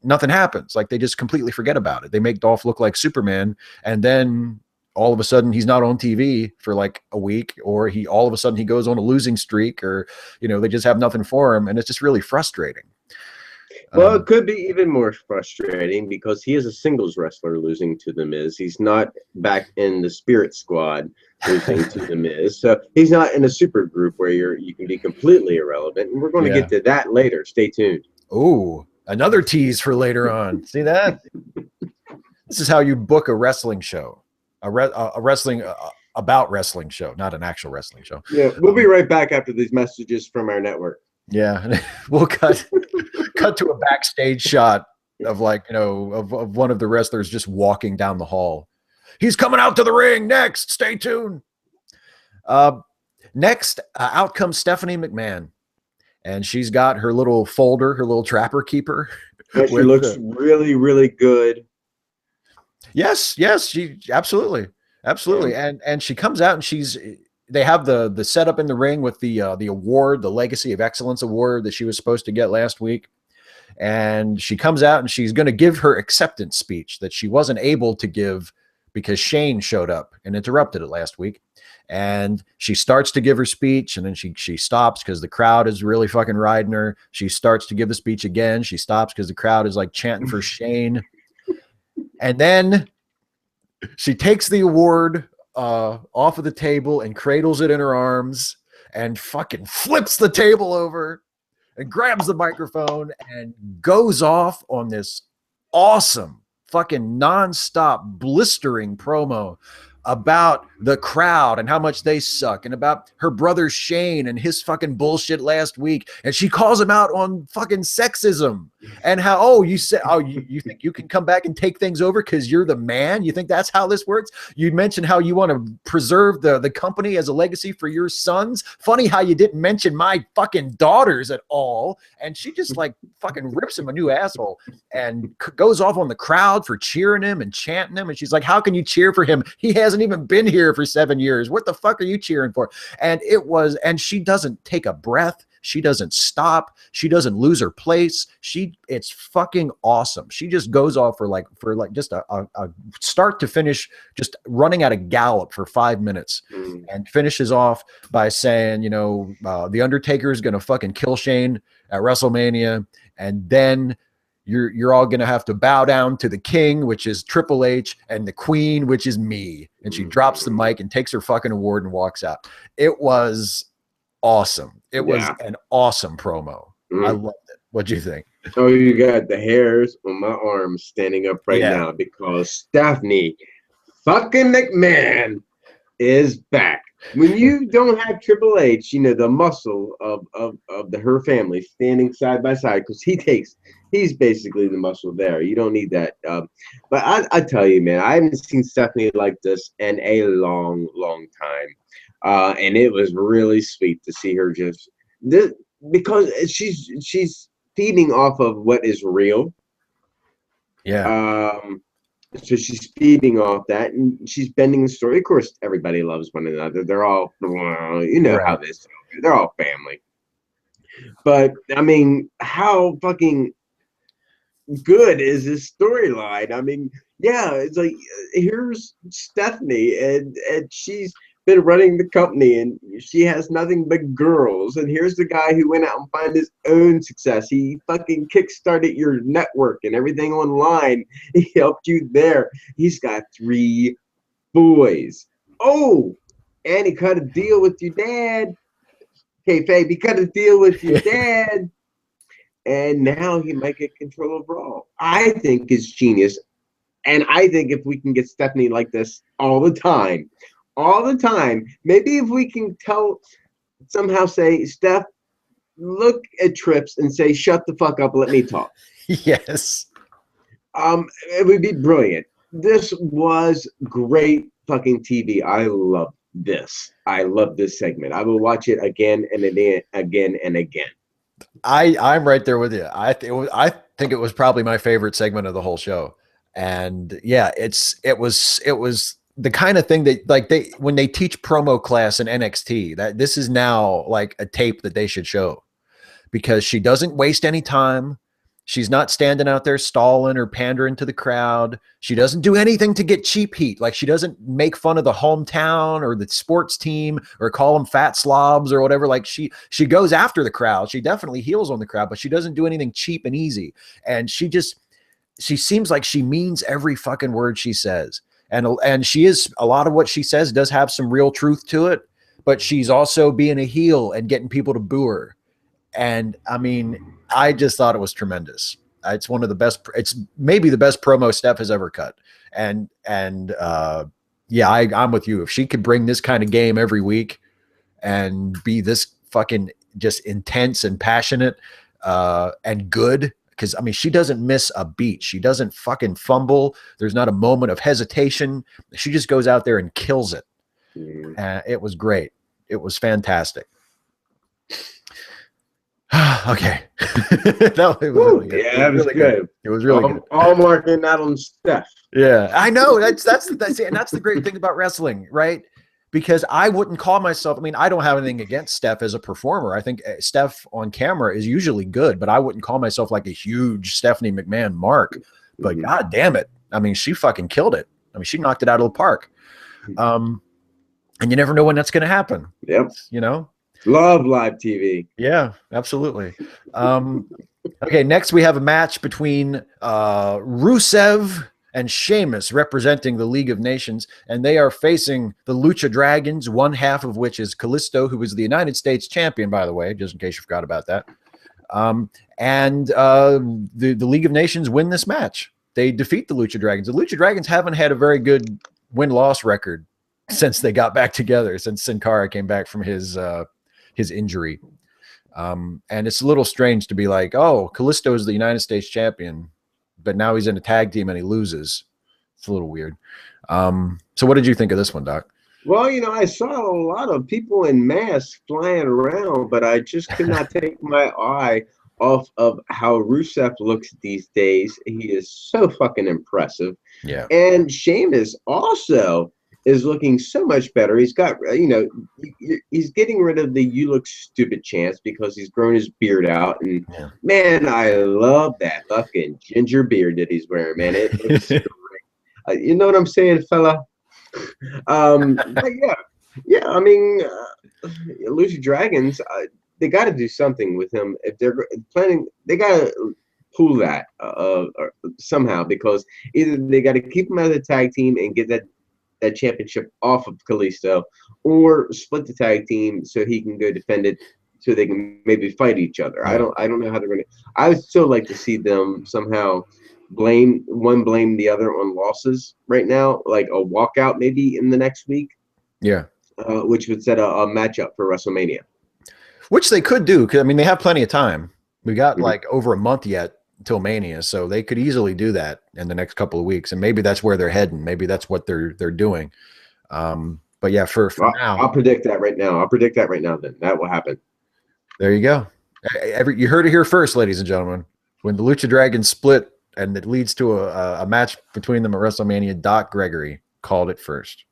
nothing happens. Like they just completely forget about it. They make Dolph look like Superman, and then all of a sudden he's not on TV for like a week, or all of a sudden he goes on a losing streak, or they just have nothing for him, and it's just really frustrating. Well, it could be even more frustrating because he is a singles wrestler losing to The Miz. He's not back in the Spirit Squad losing to The Miz. So he's not in a super group where you can be completely irrelevant. And we're going to get to that later. Stay tuned. Oh, another tease for later on. See that? This is how you book a wrestling show, a wrestling about wrestling show, not an actual wrestling show. Yeah, we'll be right back after these messages from our network. Yeah, we'll cut to a backstage shot of like of one of the wrestlers just walking down the hall. He's coming out to the ring next. Stay tuned. Next, out comes Stephanie McMahon. And she's got her little folder, her little trapper keeper. She looks really, really good. Yes, she absolutely. Yeah. And she comes out and they have the setup in the ring with the award, the Legacy of Excellence award that she was supposed to get last week. And she comes out and she's going to give her acceptance speech that she wasn't able to give because Shane showed up and interrupted it last week. And she starts to give her speech, and then she stops because the crowd is really fucking riding her. She starts to give the speech again. She stops because the crowd is like chanting for Shane. And then she takes the award off of the table and cradles it in her arms and fucking flips the table over and grabs the microphone and goes off on this awesome fucking nonstop blistering promo about the crowd and how much they suck, and about her brother Shane and his fucking bullshit last week. And she calls him out on fucking sexism and how, you think you can come back and take things over because you're the man? You think that's how this works? You mentioned how you want to preserve the company as a legacy for your sons. Funny how you didn't mention my fucking daughters at all. And she just like fucking rips him a new asshole and goes off on the crowd for cheering him and chanting him. And she's like, how can you cheer for him? He hasn't even been here for 7 years. What the fuck are you cheering for? And she doesn't take a breath. She doesn't stop. She doesn't lose her place. It's fucking awesome. She just goes off for just a start to finish, just running at a gallop for 5 minutes, and finishes off by saying, the Undertaker is going to fucking kill Shane at WrestleMania. And then you're all going to have to bow down to the king, which is Triple H, and the queen, which is me. And she drops the mic and takes her fucking award and walks out. It was awesome. It was an awesome promo. I loved it. What'd you think? Oh, you got the hairs on my arms standing up right now because Stephanie fucking McMahon is back. When you don't have Triple H, the muscle of her family standing side by side, because he's basically the muscle there. You don't need that. But I tell you, man, I haven't seen Stephanie like this in a long, long time. And it was really sweet to see her because she's feeding off of what is real. Yeah. So she's feeding off that, and she's bending the story. Of course, everybody loves one another. They're all, how this. They're all family. But I mean, how fucking good is this storyline? I mean, it's like here's Stephanie, and she's been running the company, and she has nothing but girls. And here's the guy who went out and found his own success. He fucking kickstarted your network and everything online. He helped you there. He's got 3 boys. Oh, and he cut a deal with your dad. Hey, Fabe, he cut a deal with your dad. And now he might get control of Raw. I think it's genius. And I think if we can get Stephanie like this all the time, maybe if we can somehow say, Steph, look at Trips and say, shut the fuck up, let me talk. Yes. It would be brilliant. This was great fucking TV. I love this. I love this segment. I will watch it again and again and again. I'm right there with you. I think it was probably my favorite segment of the whole show. And yeah, it was the kind of thing that, like, when they teach promo class in NXT, that this is now like a tape that they should show, because she doesn't waste any time. She's not standing out there stalling or pandering to the crowd. She doesn't do anything to get cheap heat. Like, she doesn't make fun of the hometown or the sports team or call them fat slobs or whatever. Like, she goes after the crowd. She definitely heals on the crowd, but she doesn't do anything cheap and easy. And she seems like she means every fucking word she says. And she is, a lot of what she says does have some real truth to it, but she's also being a heel and getting people to boo her. And I mean, I just thought it was tremendous. It's one of the best. It's maybe the best promo Steph has ever cut. And yeah, I'm with you. If she could bring this kind of game every week and be this fucking just intense and passionate and good, because I mean, she doesn't miss a beat. She doesn't fucking fumble. There's not a moment of hesitation. She just goes out there and kills it. It was great. It was fantastic. Okay. That was really good. Yeah, that was really good. It was really good. All marking that on Steph. Yeah, I know. That's the great thing about wrestling, right? Because I wouldn't call myself, I mean, I don't have anything against Steph as a performer. I think Steph on camera is usually good, but I wouldn't call myself like a huge Stephanie McMahon mark. But God damn it. I mean, she fucking killed it. I mean, she knocked it out of the park. And you never know when that's going to happen. Yep. You know? Love live TV. Yeah, absolutely. Okay, next we have a match between Rusev and Sheamus, representing the League of Nations, and they are facing the Lucha Dragons, one half of which is Kalisto, who is the United States champion, by the way, just in case you forgot about that. And the League of Nations win this match. They defeat the Lucha Dragons. The Lucha Dragons haven't had a very good win-loss record since they got back together, since Sin Cara came back from his injury. And it's a little strange to be like, oh, Kalisto is the United States champion, but now he's in a tag team and he loses. It's a little weird. So what did you think of this one, Doc? Well, you know, I saw a lot of people in masks flying around, but I just could not take my eye off of how Rusev looks these days. He is so fucking impressive. Yeah. And Sheamus also is looking so much better. He's got, you know, he's getting rid of the "you look stupid" chance because he's grown his beard out. And man, I love that fucking ginger beard that he's wearing, man. It looks great. You know what I'm saying, fella? But yeah. I mean, Lucha Dragons, they got to do something with him if they're planning. They got to pull that somehow, because either they got to keep him as a tag team and get that championship off of Kalisto, or split the tag team so he can go defend it, so they can maybe fight each other. I don't know how they're gonna. I would still like to see them somehow blame the other on losses right now, like a walkout maybe in the next week. Yeah, which would set a matchup for WrestleMania. Which they could do, because I mean they have plenty of time. We got like over a month yet till Mania, so they could easily do that in the next couple of weeks, and maybe that's where they're heading. Maybe that's what they're doing. But yeah, for now, I'll predict that right now. Then that will happen. There you go. You heard it here first, ladies and gentlemen. When the Lucha Dragons split and it leads to a match between them at WrestleMania, Doc Gregory called it first.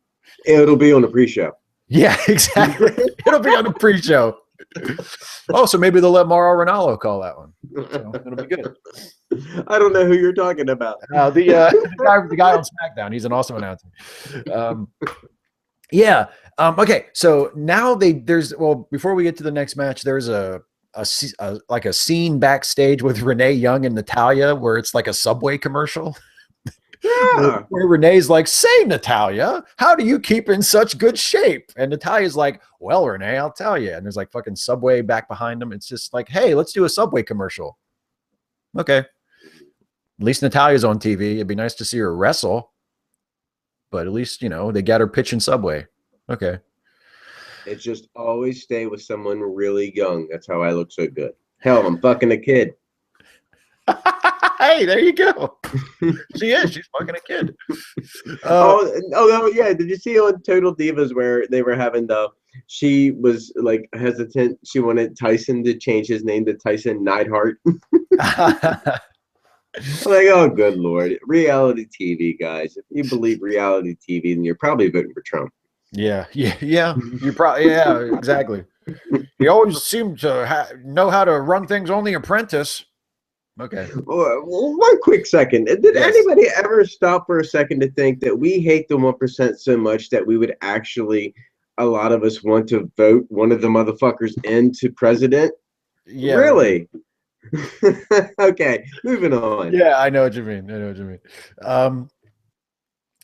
It'll be on the pre-show. Yeah, exactly. It'll be on the pre-show. Oh, so maybe they'll let Mauro Ranallo call that one. So it'll be good. I don't know who you're talking about. The guy on SmackDown. He's an awesome announcer. Yeah. Okay. So now there's well before we get to the next match, there's like a scene backstage with Renee Young and Natalia where it's like a Subway commercial Yeah. where Renee's like, "Say Natalia, how do you keep in such good shape?" And Natalia's like, "Well, Renee, I'll tell you." And there's like fucking Subway back behind them. It's just like, "Hey, let's do a Subway commercial." Okay. At least Natalia's on TV. It'd be nice to see her wrestle, but at least they got her pitching Subway. Okay. It's just always stay with someone really young. That's how I look so good. Hell, I'm fucking a kid. Hey, there you go. She is. She's fucking a kid. Oh, yeah. Did you see on Total Divas where they were having she was like hesitant. She wanted Tyson to change his name to Tyson Neidhart. I'm like, oh, good Lord. Reality TV, guys. If you believe reality TV, then you're probably voting for Trump. Yeah. You probably, yeah, exactly. He always seemed to know how to run things on The Apprentice. Okay. Well, one quick second. Did anybody ever stop for a second to think that we hate the 1% so much that we would actually, a lot of us want to vote one of the motherfuckers into president? Yeah. Really? Okay, moving on. Yeah, I know what you mean.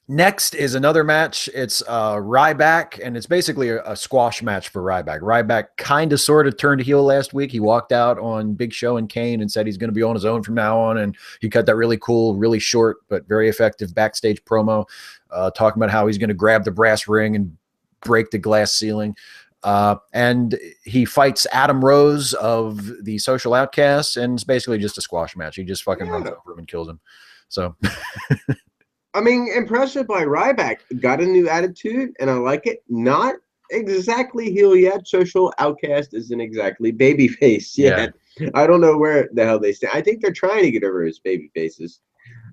Next is another match. It's Ryback, and it's basically a squash match for Ryback. Ryback kind of sort of turned heel last week. He walked out on Big Show and Kane and said he's going to be on his own from now on, and he cut that really cool, really short, but very effective backstage promo talking about how he's going to grab the brass ring and break the glass ceiling. And he fights Adam Rose of the Social Outcasts, and it's basically just a squash match. He just fucking runs over him and kills him. So... I mean, impressive by Ryback. Got a new attitude, and I like it. Not exactly heel yet. Social Outcast isn't exactly babyface yet. Yeah. I don't know where the hell they stand. I think they're trying to get over his baby faces,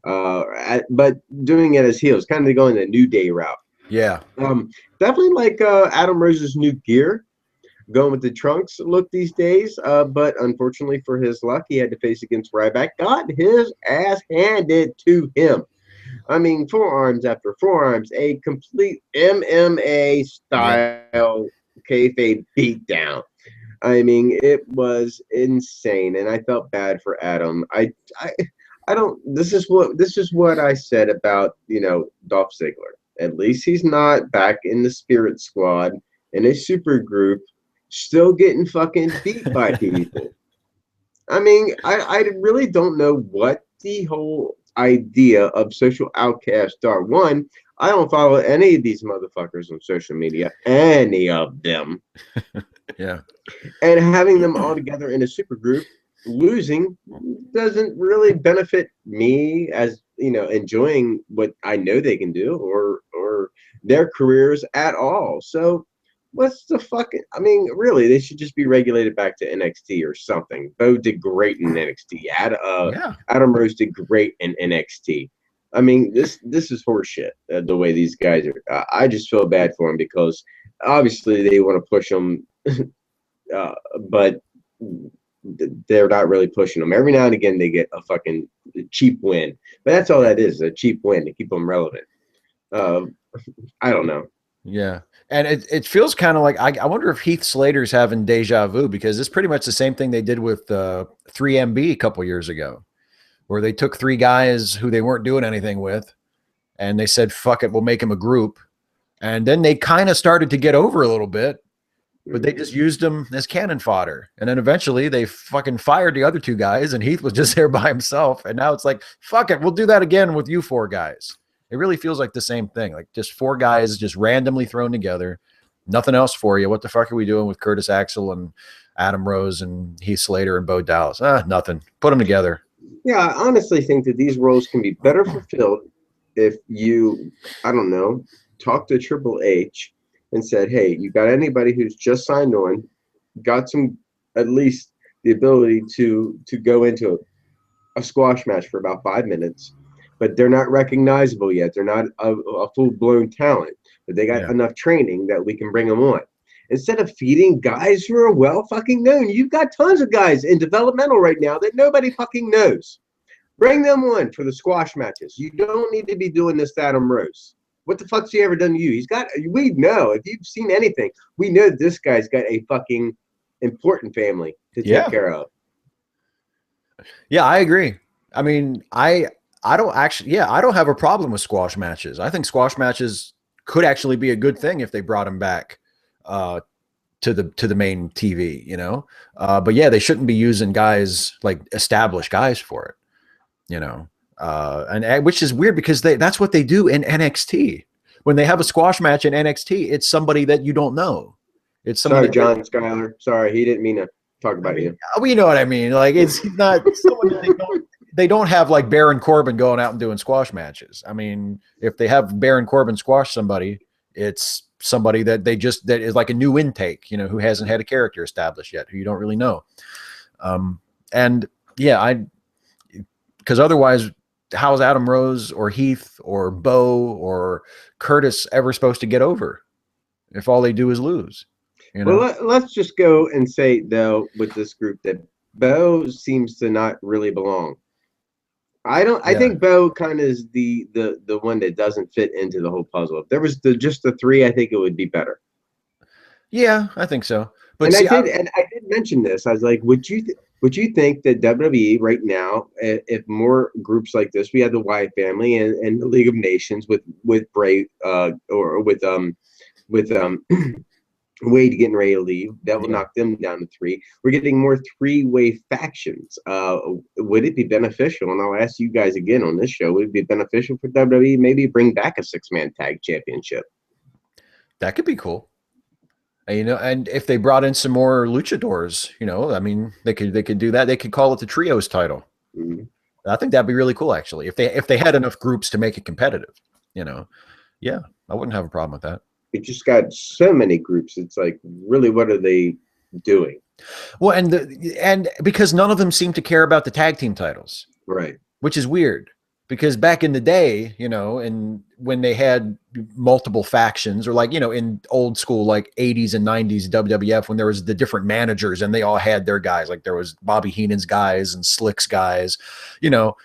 but doing it as heels, kind of going the New Day route. Yeah. Definitely like Adam Rose's new gear, going with the trunks look these days. But unfortunately for his luck, he had to face against Ryback. Got his ass handed to him. I mean, forearms after forearms, a complete MMA style kayfabe beatdown. I mean, it was insane, and I felt bad for Adam. I don't. This is what I said about Dolph Ziggler. At least he's not back in the Spirit Squad in a super group, still getting fucking beat by people. I mean, I really don't know what the whole idea of Social Outcast are. One, I don't follow any of these motherfuckers on social media, any of them. Yeah. And having them all together in a super group, losing doesn't really benefit me as enjoying what I know they can do or their careers at all. So what's the fucking? I mean, really, they should just be regulated back to NXT or something. Bo did great in NXT. Adam Rose did great in NXT. I mean, this is horseshit. The way these guys are, I just feel bad for them because obviously they want to push them, but they're not really pushing them. Every now and again, they get a fucking cheap win, but that's all that is—a cheap win to keep them relevant. I don't know. Yeah. And it feels kind of like I wonder if Heath Slater's having deja vu because it's pretty much the same thing they did with 3MB a couple years ago, where they took three guys who they weren't doing anything with, and they said, "Fuck it, we'll make them a group." And then they kind of started to get over a little bit, but they just used them as cannon fodder. And then eventually they fucking fired the other two guys, and Heath was just there by himself. And now it's like, "Fuck it, we'll do that again with you four guys." It really feels like the same thing, like just four guys just randomly thrown together. Nothing else for you. What the fuck are we doing with Curtis Axel and Adam Rose and Heath Slater and Bo Dallas? Nothing. Put them together. Yeah, I honestly think that these roles can be better fulfilled if you, I don't know, talk to Triple H and said, hey, you got anybody who's just signed on, got some, at least the ability to go into a squash match for about 5 minutes, but they're not recognizable yet. They're not a full-blown talent, but they got enough training that we can bring them on. Instead of feeding guys who are well fucking known, you've got tons of guys in developmental right now that nobody fucking knows. Bring them on for the squash matches. You don't need to be doing this to Adam Rose. What the fuck's he ever done to you? We know, if you've seen anything, we know this guy's got a fucking important family to take care of. Yeah, I agree. I mean, I don't actually, I don't have a problem with squash matches. I think squash matches could actually be a good thing if they brought him back to the main TV, you know. But yeah, they shouldn't be using guys like established guys for it, you know. And which is weird because that's what they do in NXT. When they have a squash match in NXT, it's somebody that you don't know. It's somebody. Sorry, John Schuyler. Sorry, he didn't mean to talk about you. Well, you know what I mean. Like he's not someone that they don't have like Baron Corbin going out and doing squash matches. I mean, if they have Baron Corbin squash somebody, it's somebody that that is like a new intake, you know, who hasn't had a character established yet, who you don't really know. And yeah, because otherwise, how's Adam Rose or Heath or Bo or Curtis ever supposed to get over if all they do is lose? You know? Well, let's just go and say though with this group that Bo seems to not really belong. I think Bo kind of is the one that doesn't fit into the whole puzzle. If there was just the three, I think it would be better. Yeah, I think so. But and see, I did mention this. I was like, would you think that WWE right now, if more groups like this, we had the Wyatt family and the League of Nations with Bray or with Wade getting ready to leave, that will knock them down to 3. We're getting more 3-way factions. Would it be beneficial? And I'll ask you guys again on this show, would it be beneficial for WWE maybe bring back a 6-man tag championship? That could be cool. And, you know, and if they brought in some more luchadors, you know, I mean, they could do that. They could call it the trios title. Mm-hmm. I think that'd be really cool, actually, if they had enough groups to make it competitive, you know. Yeah, I wouldn't have a problem with that. It just got so many groups. It's like, really, what are they doing? Well, and because none of them seem to care about the tag team titles, right? Which is weird, because back in the day, you know, and when they had multiple factions, or like, you know, in old school like 80s and 90s WWF, when there was the different managers and they all had their guys, like there was Bobby Heenan's guys and Slick's guys, you know,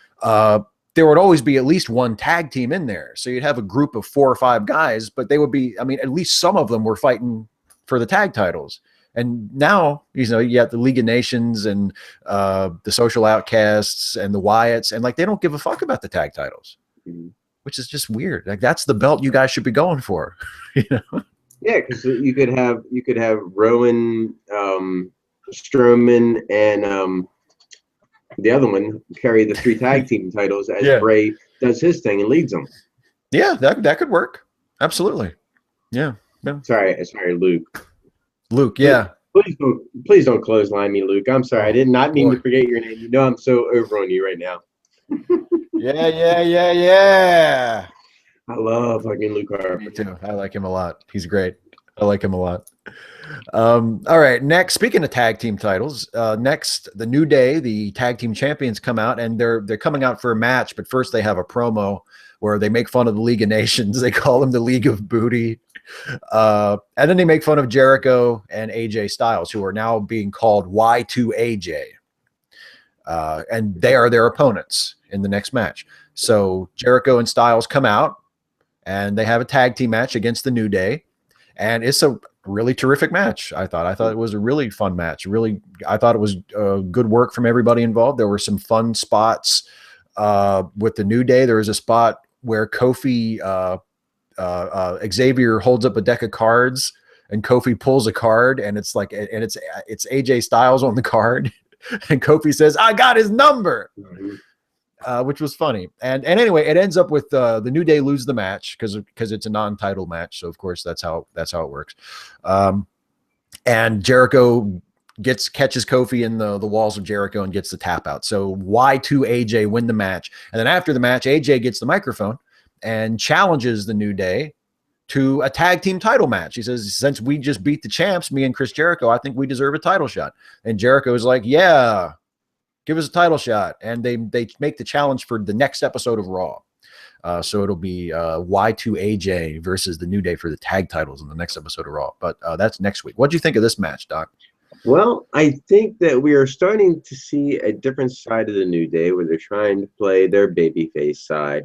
there would always be at least one tag team in there. So you'd have a group of 4 or 5 guys, but they would be, I mean, at least some of them were fighting for the tag titles. And now, you know, you have the League of Nations and the Social Outcasts and the Wyatts, and like they don't give a fuck about the tag titles, which is just weird. Like that's the belt you guys should be going for, you know? Yeah, because you could have Rowan, Strowman, and the other one carry the 3 tag team titles as Bray does his thing and leads them. Yeah, that could work. Absolutely. Yeah. Sorry, Luke. Yeah. Please don't clothesline me, Luke. I'm sorry. I did not mean to forget your name. You know I'm so over on you right now. Yeah. I love fucking Luke Harper. Me too. I like him a lot. He's great. I like him a lot. All right. Next, speaking of tag team titles, next, the New Day, the tag team champions, come out, and they're coming out for a match. But first, they have a promo where they make fun of the League of Nations. They call them the League of Booty. And then they make fun of Jericho and AJ Styles, who are now being called Y2AJ. And they are their opponents in the next match. So Jericho and Styles come out, and they have a tag team match against the New Day. And it's a really terrific match. I thought it was a really fun match. I thought it was good work from everybody involved. There were some fun spots with the New Day. There was a spot where Kofi, Xavier holds up a deck of cards, and Kofi pulls a card, and it's AJ Styles on the card, and Kofi says, "I got his number." Which was funny. And anyway, it ends up with the New Day lose the match because it's a non-title match. So of course that's how it works. And Jericho catches Kofi in the walls of Jericho and gets the tap out. So Y2AJ win the match. And then after the match, AJ gets the microphone and challenges the New Day to a tag team title match. He says, since we just beat the champs, me and Chris Jericho, I think we deserve a title shot. And Jericho is like, yeah, give us a title shot. And they make the challenge for the next episode of Raw. So it'll be Y2AJ versus the New Day for the tag titles in the next episode of Raw. But that's next week. What do you think of this match, Doc? Well, I think that we are starting to see a different side of the New Day where they're trying to play their babyface side.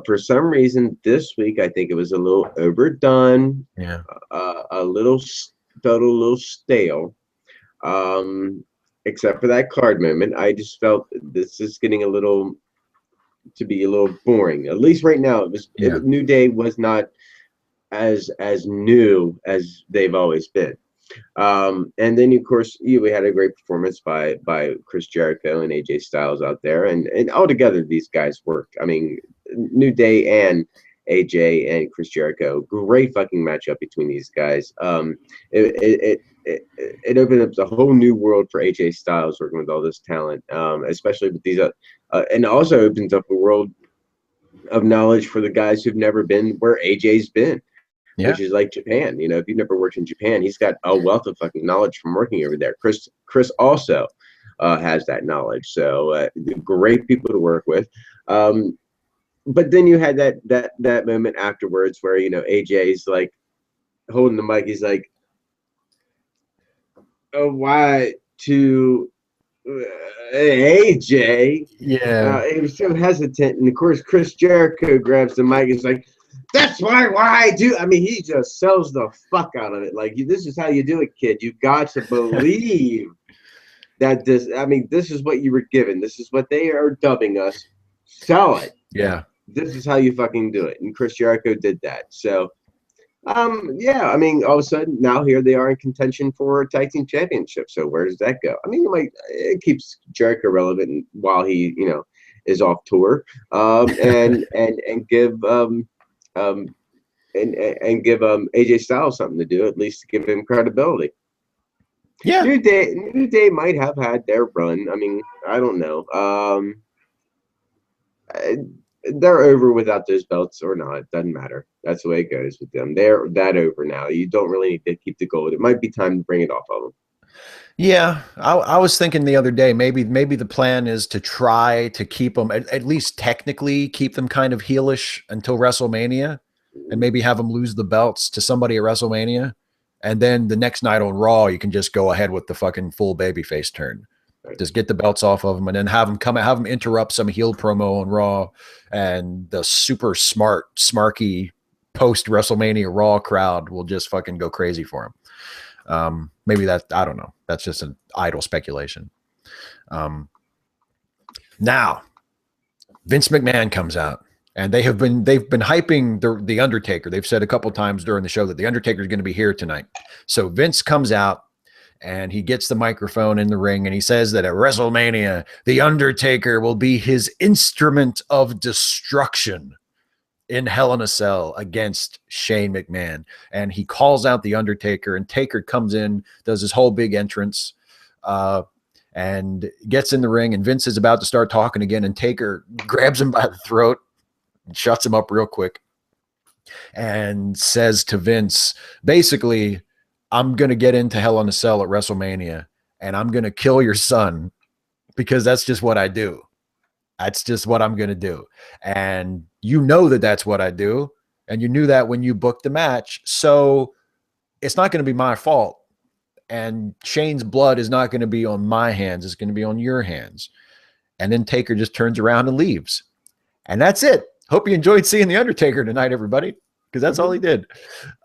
For some reason, this week I think it was a little overdone. Yeah. Felt a little stale. Except for that card moment, I just felt this is getting to be a little boring. At least right now, New Day was not as new as they've always been. And then of course we had a great performance by Chris Jericho and AJ Styles out there, and altogether these guys worked. I mean, New Day and AJ and Chris Jericho, great fucking matchup between these guys. It opened up a whole new world for AJ Styles working with all this talent, especially with these, and also opens up a world of knowledge for the guys who've never been where AJ's been. Yeah. Which is like Japan. You know, if you've never worked in Japan, he's got a wealth of fucking knowledge from working over there. Chris also has that knowledge. So great people to work with. But then you had that moment afterwards where, you know, AJ's like holding the mic. He's like, "Oh, why to AJ?" Yeah. He was so hesitant, and of course Chris Jericho grabs the mic. He's like, "That's why I do." I mean, he just sells the fuck out of it. Like, this is how you do it, kid. You got to believe that this. I mean, this is what you were given. This is what they are dubbing us. Sell it. Yeah. This is how you fucking do it. And Chris Jericho did that. So, yeah. I mean, all of a sudden now here they are in contention for a tag team championship. So where does that go? I mean, it keeps Jericho relevant while he, you know, is off tour, and give and give AJ Styles something to do, at least to give him credibility. Yeah. New Day might have had their run. I mean, I don't know. They're over without those belts or not. It doesn't matter. That's the way it goes with them. They're that over now. You don't really need to keep the gold. It might be time to bring it off of them. Yeah, I was thinking the other day, maybe the plan is to try to keep them, at least technically keep them kind of heelish until WrestleMania, and maybe have them lose the belts to somebody at WrestleMania, and then the next night on Raw you can just go ahead with the fucking full babyface turn. Just get the belts off of them and then have them interrupt some heel promo on Raw, and the super smarky post WrestleMania Raw crowd will just fucking go crazy for them. Maybe that, I don't know. That's just an idle speculation. Now Vince McMahon comes out, and they've been hyping the Undertaker. They've said a couple times during the show that the Undertaker is going to be here tonight. So Vince comes out and he gets the microphone in the ring and he says that at WrestleMania, the Undertaker will be his instrument of destruction in Hell in a Cell against Shane McMahon. And he calls out the Undertaker, and Taker comes in, does his whole big entrance, and gets in the ring, and Vince is about to start talking again, and Taker grabs him by the throat and shuts him up real quick and says to Vince, basically, I'm going to get into Hell in a Cell at WrestleMania, and I'm going to kill your son because that's just what I do. That's just what I'm going to do. And you know that that's what I do. And you knew that when you booked the match. So it's not going to be my fault. And Shane's blood is not going to be on my hands. It's going to be on your hands. And then Taker just turns around and leaves. And that's it. Hope you enjoyed seeing the Undertaker tonight, everybody, because that's all he did.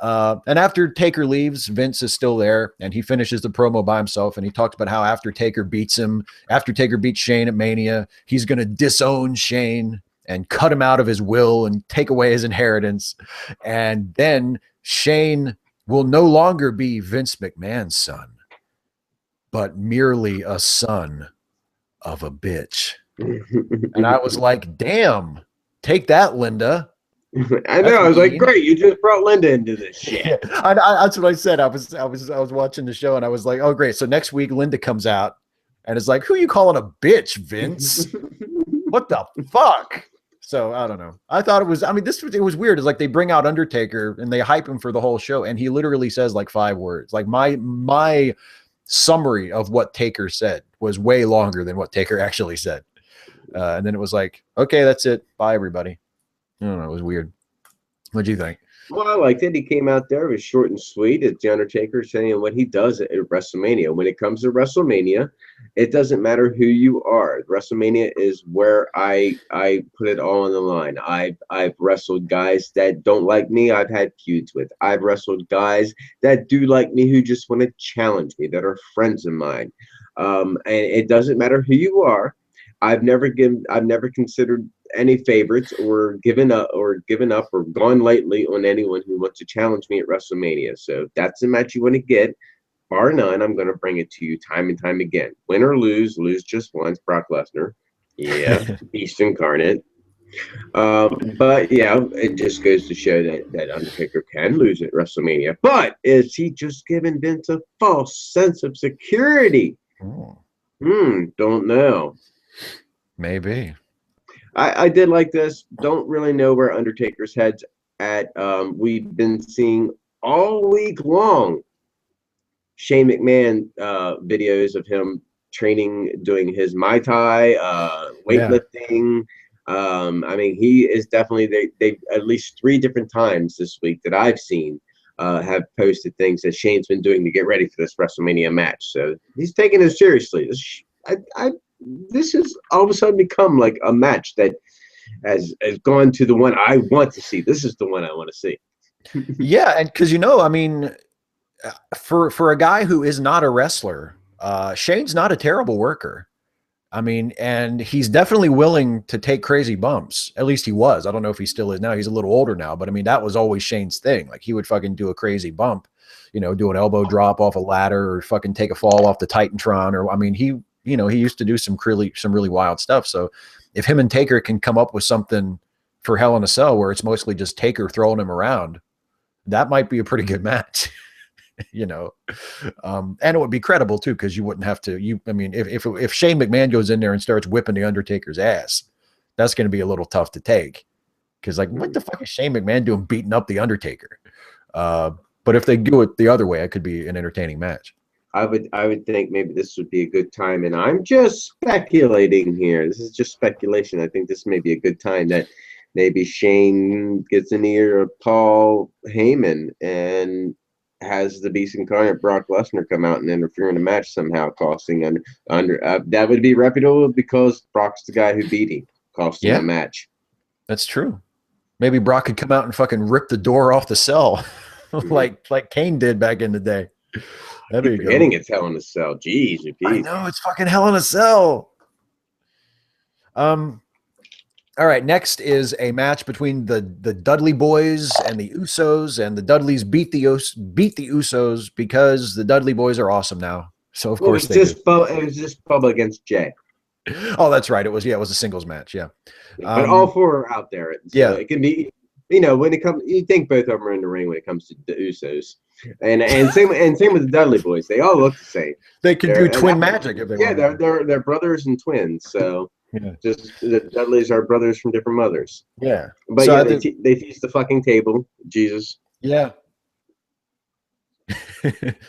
And after Taker leaves, Vince is still there, and he finishes the promo by himself, and he talks about how after Taker beats Shane at Mania, he's going to disown Shane and cut him out of his will and take away his inheritance. And then Shane will no longer be Vince McMahon's son, but merely a son of a bitch. And I was like, damn, take that, Linda. I know. I was like, great, you just brought Linda into this shit. Yeah, that's what I said. I was watching the show, and I was like, oh, great. So next week, Linda comes out and is like, who are you calling a bitch, Vince? What the fuck? So I don't know. I thought it was, it was weird. It's like they bring out Undertaker and they hype him for the whole show, and he literally says like 5 words. Like my summary of what Taker said was way longer than what Taker actually said. And then it was like, okay, that's it. Bye, everybody. I don't know. It was weird. What'd you think? Well, I liked it. He came out there, it was short and sweet. It's the Undertaker saying what he does at WrestleMania. When it comes to WrestleMania, it doesn't matter who you are. WrestleMania is where I put it all on the line. I've wrestled guys that don't like me. I've had feuds with. I've wrestled guys that do like me who just want to challenge me, that are friends of mine. And it doesn't matter who you are. I've never considered any favorites or given up or gone lightly on anyone who wants to challenge me at WrestleMania. So if that's the match you want to get, bar none, I'm going to bring it to you time and time again. Win or lose just once. Brock Lesnar, yeah, beast incarnate. But yeah, it just goes to show that Undertaker can lose at WrestleMania. But is he just giving Vince a false sense of security? Oh, Don't know. maybe. I did like this. Don't really know where Undertaker's head's at. We've been seeing all week long Shane McMahon videos of him training, doing his Mai Tai, Yeah. weightlifting. I mean, he is definitely, they at least 3 different times this week that I've seen have posted things that Shane's been doing to get ready for this WrestleMania match. So he's taking it seriously. This has all of a sudden become like a match that has gone to the one I want to see. This is the one I want to see. Yeah, and because I mean, for a guy who is not a wrestler, Shane's not a terrible worker. I mean, and he's definitely willing to take crazy bumps. At least he was. I don't know if he still is now. He's a little older now, but I mean, that was always Shane's thing. Like he would fucking do a crazy bump, do an elbow drop off a ladder or fucking take a fall off the Titantron. Or I mean, he used to do some really wild stuff. So if him and Taker can come up with something for Hell in a Cell where it's mostly just Taker throwing him around, that might be a pretty good match. And it would be credible too, because you wouldn't have to. I mean, if Shane McMahon goes in there and starts whipping the Undertaker's ass, that's going to be a little tough to take. Because like, what the fuck is Shane McMahon doing beating up the Undertaker? But if they do it the other way, it could be an entertaining match. I would think maybe this would be a good time, and I'm just speculating here. This is just speculation. I think this may be a good time that maybe Shane gets in the ear of Paul Heyman and has the Beast Incarnate Brock Lesnar come out and interfere in the match somehow, costing under that would be reputable because Brock's the guy who beat him, costing a match. That's true. Maybe Brock could come out and fucking rip the door off the cell, like Kane did back in the day. That'd be forgetting it's Hell in a Cell. Jeez, I know it's fucking Hell in a Cell. All right, next is a match between the Dudley Boys and the Usos, and the Dudleys beat the Usos because the Dudley Boys are awesome now. So of course it was just Bubba against Jay. Oh, that's right. It was a singles match. Yeah, but all 4 are out there. So it can be. When it comes, you think both of them are in the ring when it comes to the Usos, and same with the Dudley Boys. They all look the same. They could do twin magic if they want. Yeah, they're brothers and twins. So just the Dudleys are brothers from different mothers. Yeah, but so they tease the fucking table. Jesus. Yeah,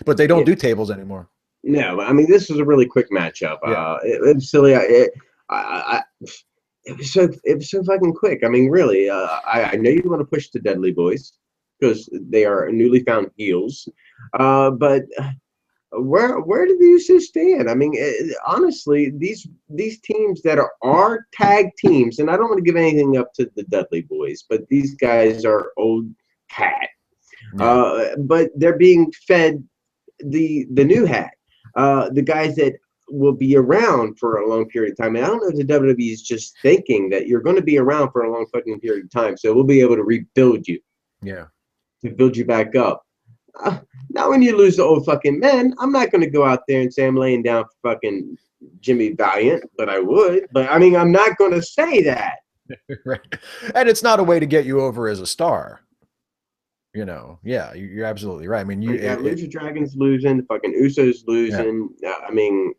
but they don't do tables anymore. No, I mean this was a really quick matchup. It was silly. It was so fucking quick. I mean, really, I know you want to push the Dudley Boys because they are newly found heels, but where do the Usos stand? I mean, honestly, these teams that are tag teams, and I don't want to give anything up to the Dudley Boys, but these guys are old hat, but they're being fed the new hat, the guys that will be around for a long period of time. And I don't know if the WWE is just thinking that you're going to be around for a long fucking period of time, so we'll be able to rebuild you. Yeah. To build you back up. Now when you lose the old fucking men, I'm not going to go out there and say I'm laying down for fucking Jimmy Valiant, but I would. But I mean, I'm not going to say that. Right. And it's not a way to get you over as a star. Yeah, you're absolutely right. I mean, Lucha Dragons losing, the fucking Usos losing. Yeah. I mean,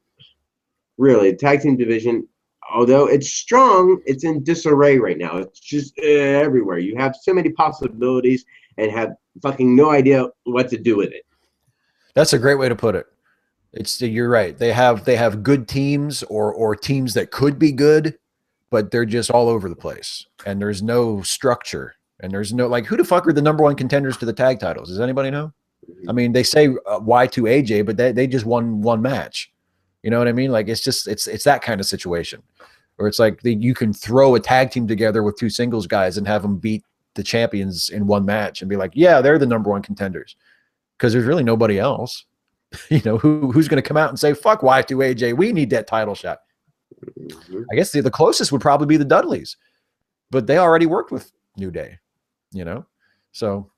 really, the tag team division, although it's strong, it's in disarray right now. It's just everywhere. You have so many possibilities and have fucking no idea what to do with it. That's a great way to put it. You're right. They have good teams or teams that could be good, but they're just all over the place, and there's no structure. And there's no, like, who the fuck are the number one contenders to the tag titles? Does anybody know? I mean, they say Y2AJ, but they just won one match. You know what I mean? Like, it's just, it's that kind of situation where it's like you can throw a tag team together with two singles guys and have them beat the champions in one match and be like, yeah, they're the number one contenders, because there's really nobody else. You know, who's going to come out and say, fuck Y2AJ, we need that title shot. I guess the closest would probably be the Dudleys, but they already worked with New Day, you know? So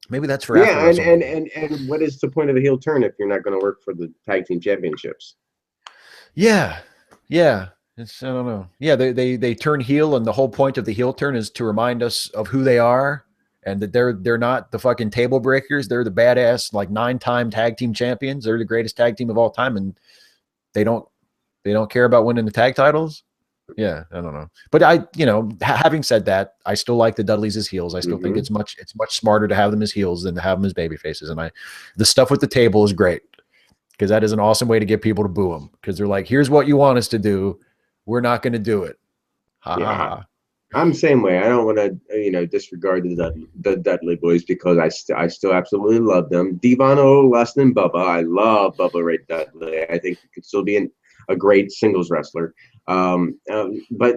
maybe that's for after. And what is the point of a heel turn if you're not going to work for the tag team championships? Yeah. It's, I don't know. Yeah, they turn heel, and the whole point of the heel turn is to remind us of who they are, and that they're not the fucking table breakers. They're the badass, like 9-time tag team champions. They're the greatest tag team of all time, and they don't care about winning the tag titles. Yeah, I don't know. But having said that, I still like the Dudleys as heels. I still think it's much smarter to have them as heels than to have them as baby faces. And the stuff with the table is great, because that is an awesome way to get people to boo them, because they're like, here's what you want us to do. We're not going to do it. I'm the same way. I don't want to, disregard the Dudley boys, because I still absolutely love them. Devon less than Bubba. I love Bubba Ray Dudley. I think he could still be a great singles wrestler. But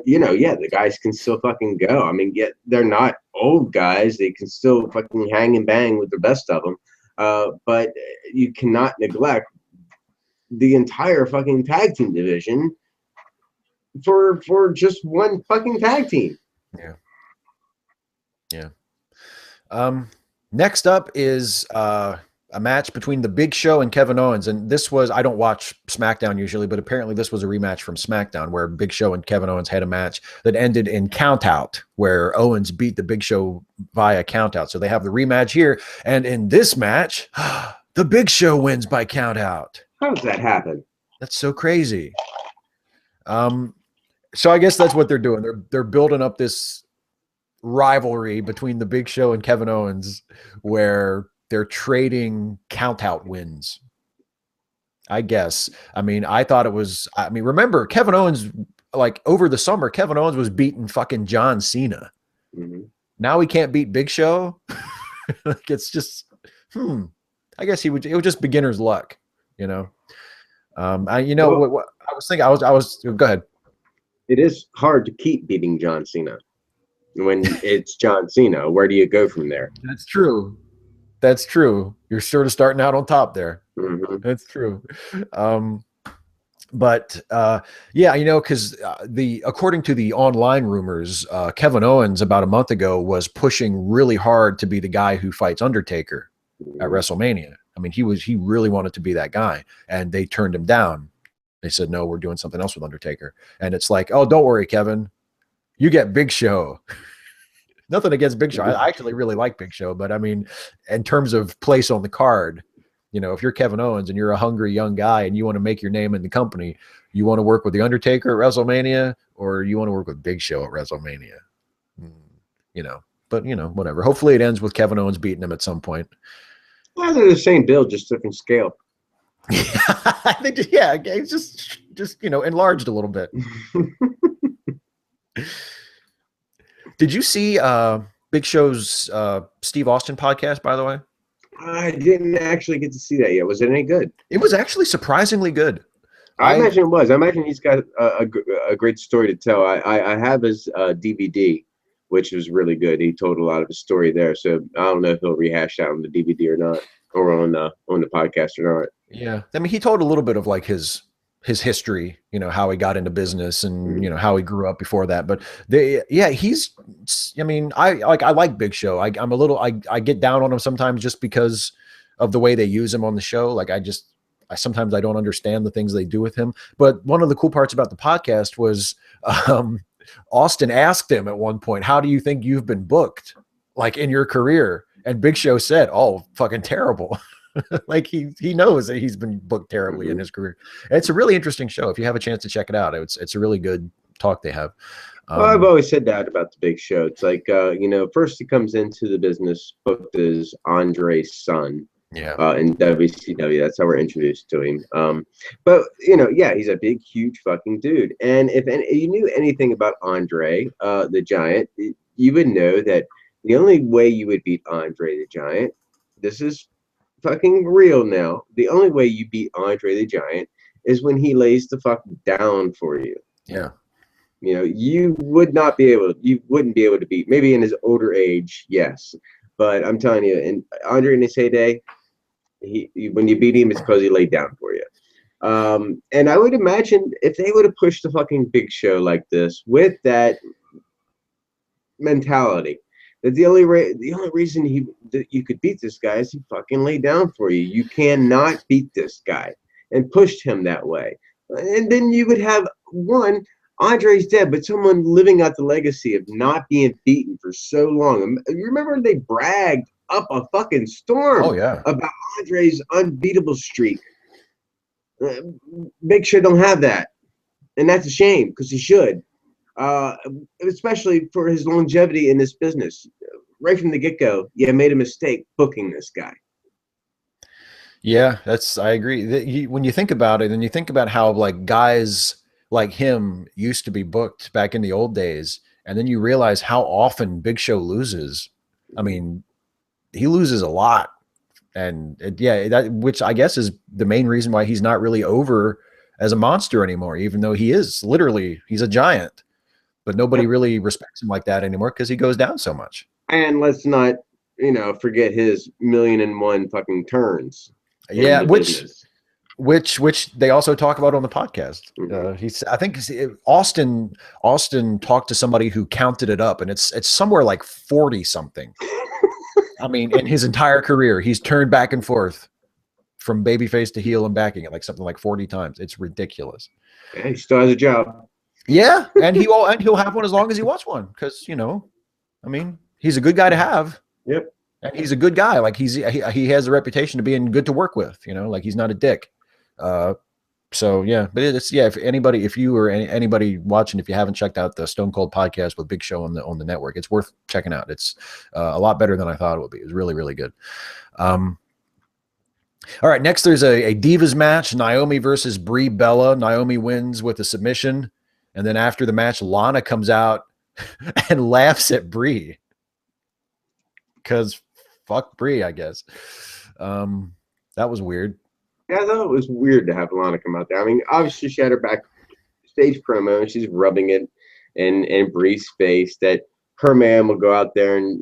the guys can still fucking go. I mean, yet they're not old guys. They can still fucking hang and bang with the best of them. But you cannot neglect the entire fucking tag team division for just one fucking tag team. Yeah. Next up is a match between the Big Show and Kevin Owens. And this was, I don't watch SmackDown usually, but apparently this was a rematch from SmackDown, where Big Show and Kevin Owens had a match that ended in countout, where Owens beat the Big Show via countout. So they have the rematch here. And in this match, the Big Show wins by countout. How does that happen? That's so crazy. So I guess that's what they're doing. They're building up this rivalry between the Big Show and Kevin Owens, where they're trading countout wins, I guess. I mean, remember Kevin Owens, like over the summer, Kevin Owens was beating fucking John Cena. Now he can't beat Big Show. Like, it's just, I guess it was just beginner's luck, you know? What I was thinking, I was, go ahead. It is hard to keep beating John Cena when it's John Cena. Where do you go from there? That's true. You're sort of starting out on top there. That's true. Because according to the online rumors, Kevin Owens about a month ago was pushing really hard to be the guy who fights Undertaker at WrestleMania. I mean, he really wanted to be that guy, and they turned him down. They said, no, we're doing something else with Undertaker. And it's like, oh, don't worry, Kevin, you get Big Show. Nothing against Big Show. I actually really like Big Show, but I mean, in terms of place on the card, if you're Kevin Owens and you're a hungry young guy and you want to make your name in the company, you want to work with the Undertaker at WrestleMania, or you want to work with Big Show at WrestleMania, but whatever. Hopefully it ends with Kevin Owens beating him at some point. Well, they're the same build, just different scale. I think, it's just enlarged a little bit. Did you see Big Show's Steve Austin podcast, by the way? I didn't actually get to see that yet. Was it any good? It was actually surprisingly good. I imagine it was. I imagine he's got a great story to tell. I have his DVD, which was really good. He told a lot of his story there. So I don't know if he'll rehash that on the DVD or not, or on the podcast or not. Yeah, I mean, he told a little bit of like his history, how he got into business and how he grew up before that. But I like Big Show. I get down on him sometimes just because of the way they use him on the show. Like sometimes I don't understand the things they do with him. But one of the cool parts about the podcast was Austin asked him at one point, how do you think you've been booked, like, in your career? And Big Show said, oh, fucking terrible. Like he knows that he's been booked terribly in his career. It's a really interesting show. If you have a chance to check it out, it's a really good talk they have. Well, I've always said that about the Big Show. It's like, first he comes into the business booked as Andre's son. Yeah. In WCW. That's how we're introduced to him. But he's a big, huge fucking dude. And if you knew anything about Andre, the Giant, you would know that the only way you would beat Andre the Giant, this is fucking real now. The only way you beat Andre the Giant is when he lays the fuck down for you. Yeah. You know, you wouldn't be able to beat, maybe in his older age, yes. But I'm telling you, in Andre in his heyday, when you beat him, it's because he laid down for you. And I would imagine if they would have pushed the fucking Big Show like this with that mentality, that the only reason that you could beat this guy is he fucking laid down for you. You cannot beat this guy, and pushed him that way. And then you would have Andre's dead, but someone living out the legacy of not being beaten for so long. You remember they bragged up a fucking storm about Andre's unbeatable streak. Big Show don't have that, and that's a shame because he should, especially for his longevity in this business. Right from the get-go, you made a mistake booking this guy. Yeah, I agree. When you think about it, and you think about how like guys like him used to be booked back in the old days, and then you realize how often Big Show loses. I mean, he loses a lot. And which I guess is the main reason why he's not really over as a monster anymore, even though he's a giant, but nobody really respects him like that anymore because he goes down so much. And let's not, forget his 1,000,001 fucking turns. Yeah, which they also talk about on the podcast. Mm-hmm. I think Austin talked to somebody who counted it up, and it's somewhere like 40 something. I mean, in his entire career, he's turned back and forth from babyface to heel and backing it like something like 40 times. It's ridiculous. Yeah, he still has a job. Yeah, and he'll have one as long as he wants one because I mean, he's a good guy to have. Yep. And he's a good guy. Like he has a reputation of being good to work with. Like he's not a dick. So yeah, but if you or anybody watching, if you haven't checked out the Stone Cold podcast with Big Show on the network, it's worth checking out. It's a lot better than I thought it would be. It was really, really good. All right, next there's a Divas match, Naomi versus Brie Bella. Naomi wins with a submission, and then after the match, Lana comes out and laughs at Brie because fuck Brie, I guess. That was weird. Yeah, I thought it was weird to have Lana come out there. I mean, obviously she had her backstage promo and she's rubbing it in Brie's face that her man will go out there and,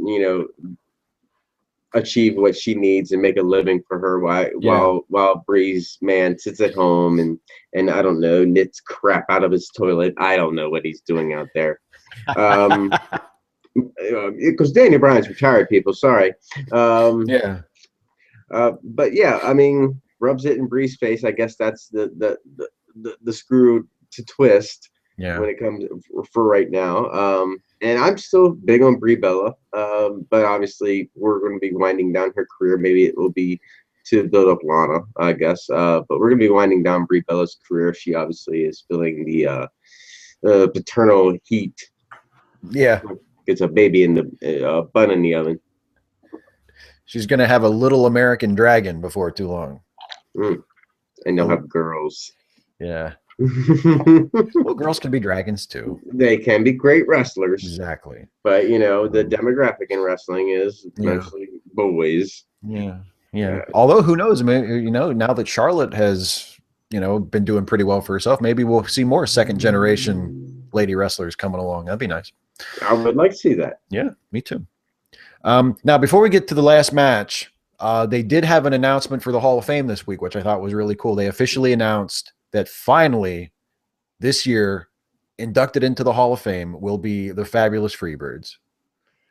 achieve what she needs and make a living for her while Brie's man sits at home and I don't know, knits crap out of his toilet. I don't know what he's doing out there. Because Daniel Bryan's retired, people. Sorry. But yeah, I mean, rubs it in Brie's face. I guess that's the screw to twist when it comes for right now. And I'm still big on Brie Bella, but obviously we're going to be winding down her career. Maybe it will be to build up Lana, I guess. But we're going to be winding down Brie Bella's career. She obviously is feeling the paternal heat. Yeah, it's a baby in the bun in the oven. She's going to have a little American dragon before too long. And they'll have girls. Yeah. Well, girls can be dragons too. They can be great wrestlers. Exactly. But, the demographic in wrestling is mostly boys. Yeah. Although, who knows? I mean, now that Charlotte has, been doing pretty well for herself, maybe we'll see more second generation lady wrestlers coming along. That'd be nice. I would like to see that. Yeah, me too. Now, before we get to the last match, they did have an announcement for the Hall of Fame this week, which I thought was really cool. They officially announced that finally this year, inducted into the Hall of Fame will be the Fabulous Freebirds.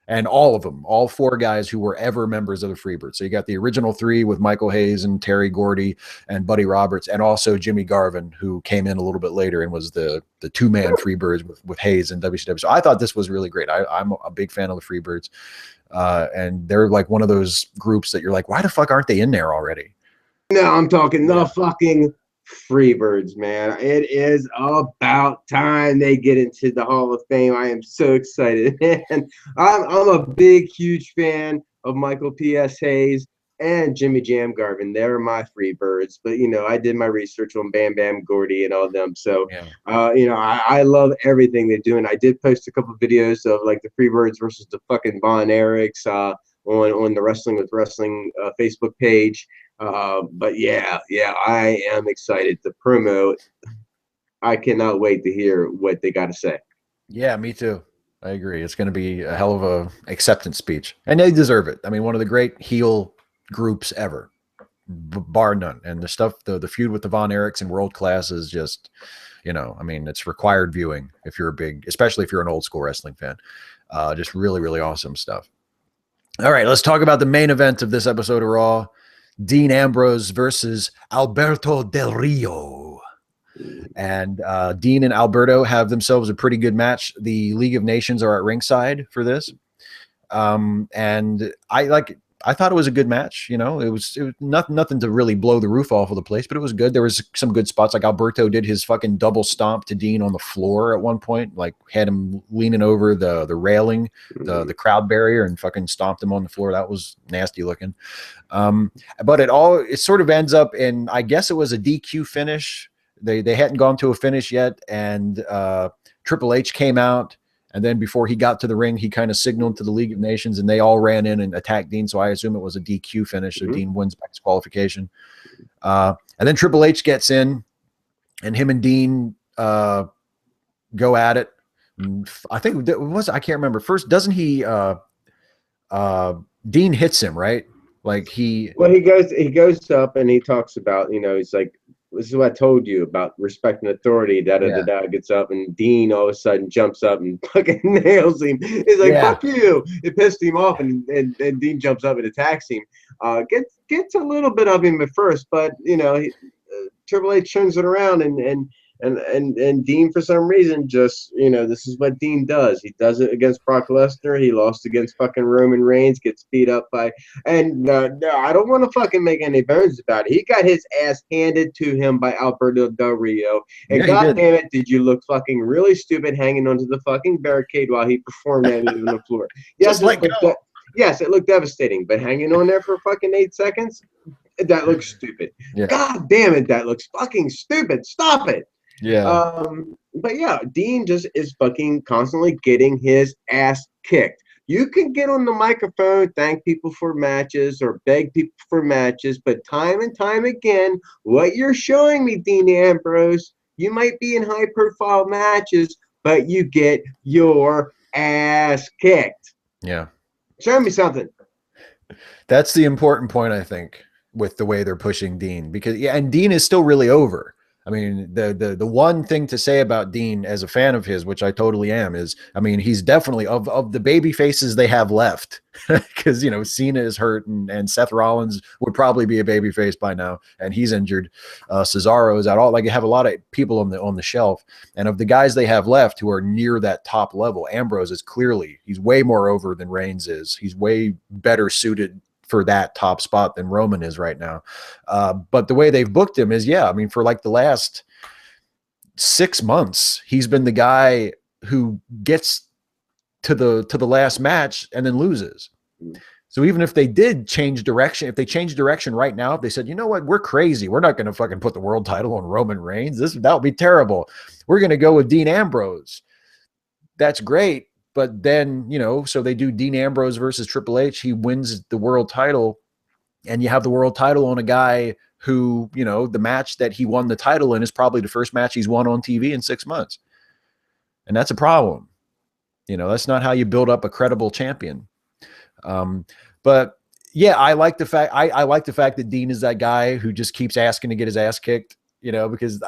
And all of them, all four guys who were ever members of the Freebirds. So you got the original three with Michael Hayes and Terry Gordy and Buddy Roberts, and also Jimmy Garvin, who came in a little bit later and was the two-man Freebirds with Hayes and WCW. So I thought this was really great. I'm a big fan of the Freebirds. And they're like one of those groups that you're like, why the fuck aren't they in there already? No, I'm talking the fucking Freebirds, man. It is about time they get into the Hall of Fame. I am so excited, man. I'm a big, huge fan of Michael P.S. Hayes and Jimmy Jam Garvin. They're my free birds. But I did my research on Bam Bam Gordy and all of them. So Yeah. I love everything they do. And I did post a couple of videos of like the free birds versus the fucking Von Erichs on the Wrestling with Wrestling Facebook page. But yeah, I am excited. The promo, I cannot wait to hear what they got to say. Yeah, me too. I agree. It's going to be a hell of a acceptance speech, and they deserve it. I mean, one of the great heel groups ever, bar none. And the stuff, the feud with the Von Erichs and World Class is just, I mean, it's required viewing if you're especially if you're an old school wrestling fan. Just really, really awesome stuff. All right, let's talk about the main event of this episode of Raw: Dean Ambrose versus Alberto Del Rio. And Dean and Alberto have themselves a pretty good match. The League of Nations are at ringside for this. And I thought it was a good match. It was nothing to really blow the roof off of the place, but it was good. There was some good spots. Like Alberto did his fucking double stomp to Dean on the floor at one point, like had him leaning over the railing, the crowd barrier, and fucking stomped him on the floor. That was nasty looking. But it sort of ends up in, I guess it was a DQ finish. They hadn't gone to a finish yet, and Triple H came out, and then before he got to the ring, he kind of signaled to the League of Nations, and they all ran in and attacked Dean. So I assume it was a DQ finish. So Dean wins by disqualification. And then Triple H gets in, and him and Dean go at it. I think I can't remember. First, doesn't he? Dean hits him, right? Like he goes up and he talks about, he's like, this is what I told you about respect and authority. Gets up, and Dean all of a sudden jumps up and fucking nails him. He's like, "Fuck you!" It pissed him off, and Dean jumps up and attacks him. Gets a little bit of him at first, but Triple H turns it around, and Dean, for some reason, just, this is what Dean does. He does it against Brock Lesnar. He lost against fucking Roman Reigns, gets beat up by, and no, I don't want to fucking make any bones about it. He got his ass handed to him by Alberto Del Rio. And God damn it, did you look fucking really stupid hanging onto the fucking barricade while he performed that on the floor. Yes, yes, it looked devastating, but hanging on there for fucking 8 seconds, that looks stupid. Yeah. God damn it, that looks fucking stupid. Stop it. Yeah. But yeah, Dean just is fucking constantly getting his ass kicked. You can get on the microphone, thank people for matches or beg people for matches, but time and time again, what you're showing me, Dean Ambrose, you might be in high profile matches, but you get your ass kicked. Yeah. Show me something. That's the important point, I think, with the way they're pushing Dean, because and Dean is still really over. I mean, the one thing to say about Dean as a fan of his, which I totally am, is, I mean, he's definitely of the baby faces they have left, because, Cena is hurt and Seth Rollins would probably be a baby face by now, and he's injured. Cesaro is out. Like, you have a lot of people on the shelf, and of the guys they have left who are near that top level, Ambrose is he's way more over than Reigns is. He's way better suited for that top spot than Roman is right now. But the way they've booked him is, I mean, for like the last 6 months, he's been the guy who gets to the last match and then loses. So even if they did change direction, if they changed direction right now, if they said, you know what, we're crazy, we're not going to fucking put the world title on Roman Reigns, that would be terrible, we're going to go with Dean Ambrose, that's great. But then, so they do Dean Ambrose versus Triple H. He wins the world title, and you have the world title on a guy who, the match that he won the title in is probably the first match he's won on TV in 6 months. And that's a problem. That's not how you build up a credible champion. But yeah, I like the fact that Dean is that guy who just keeps asking to get his ass kicked. Because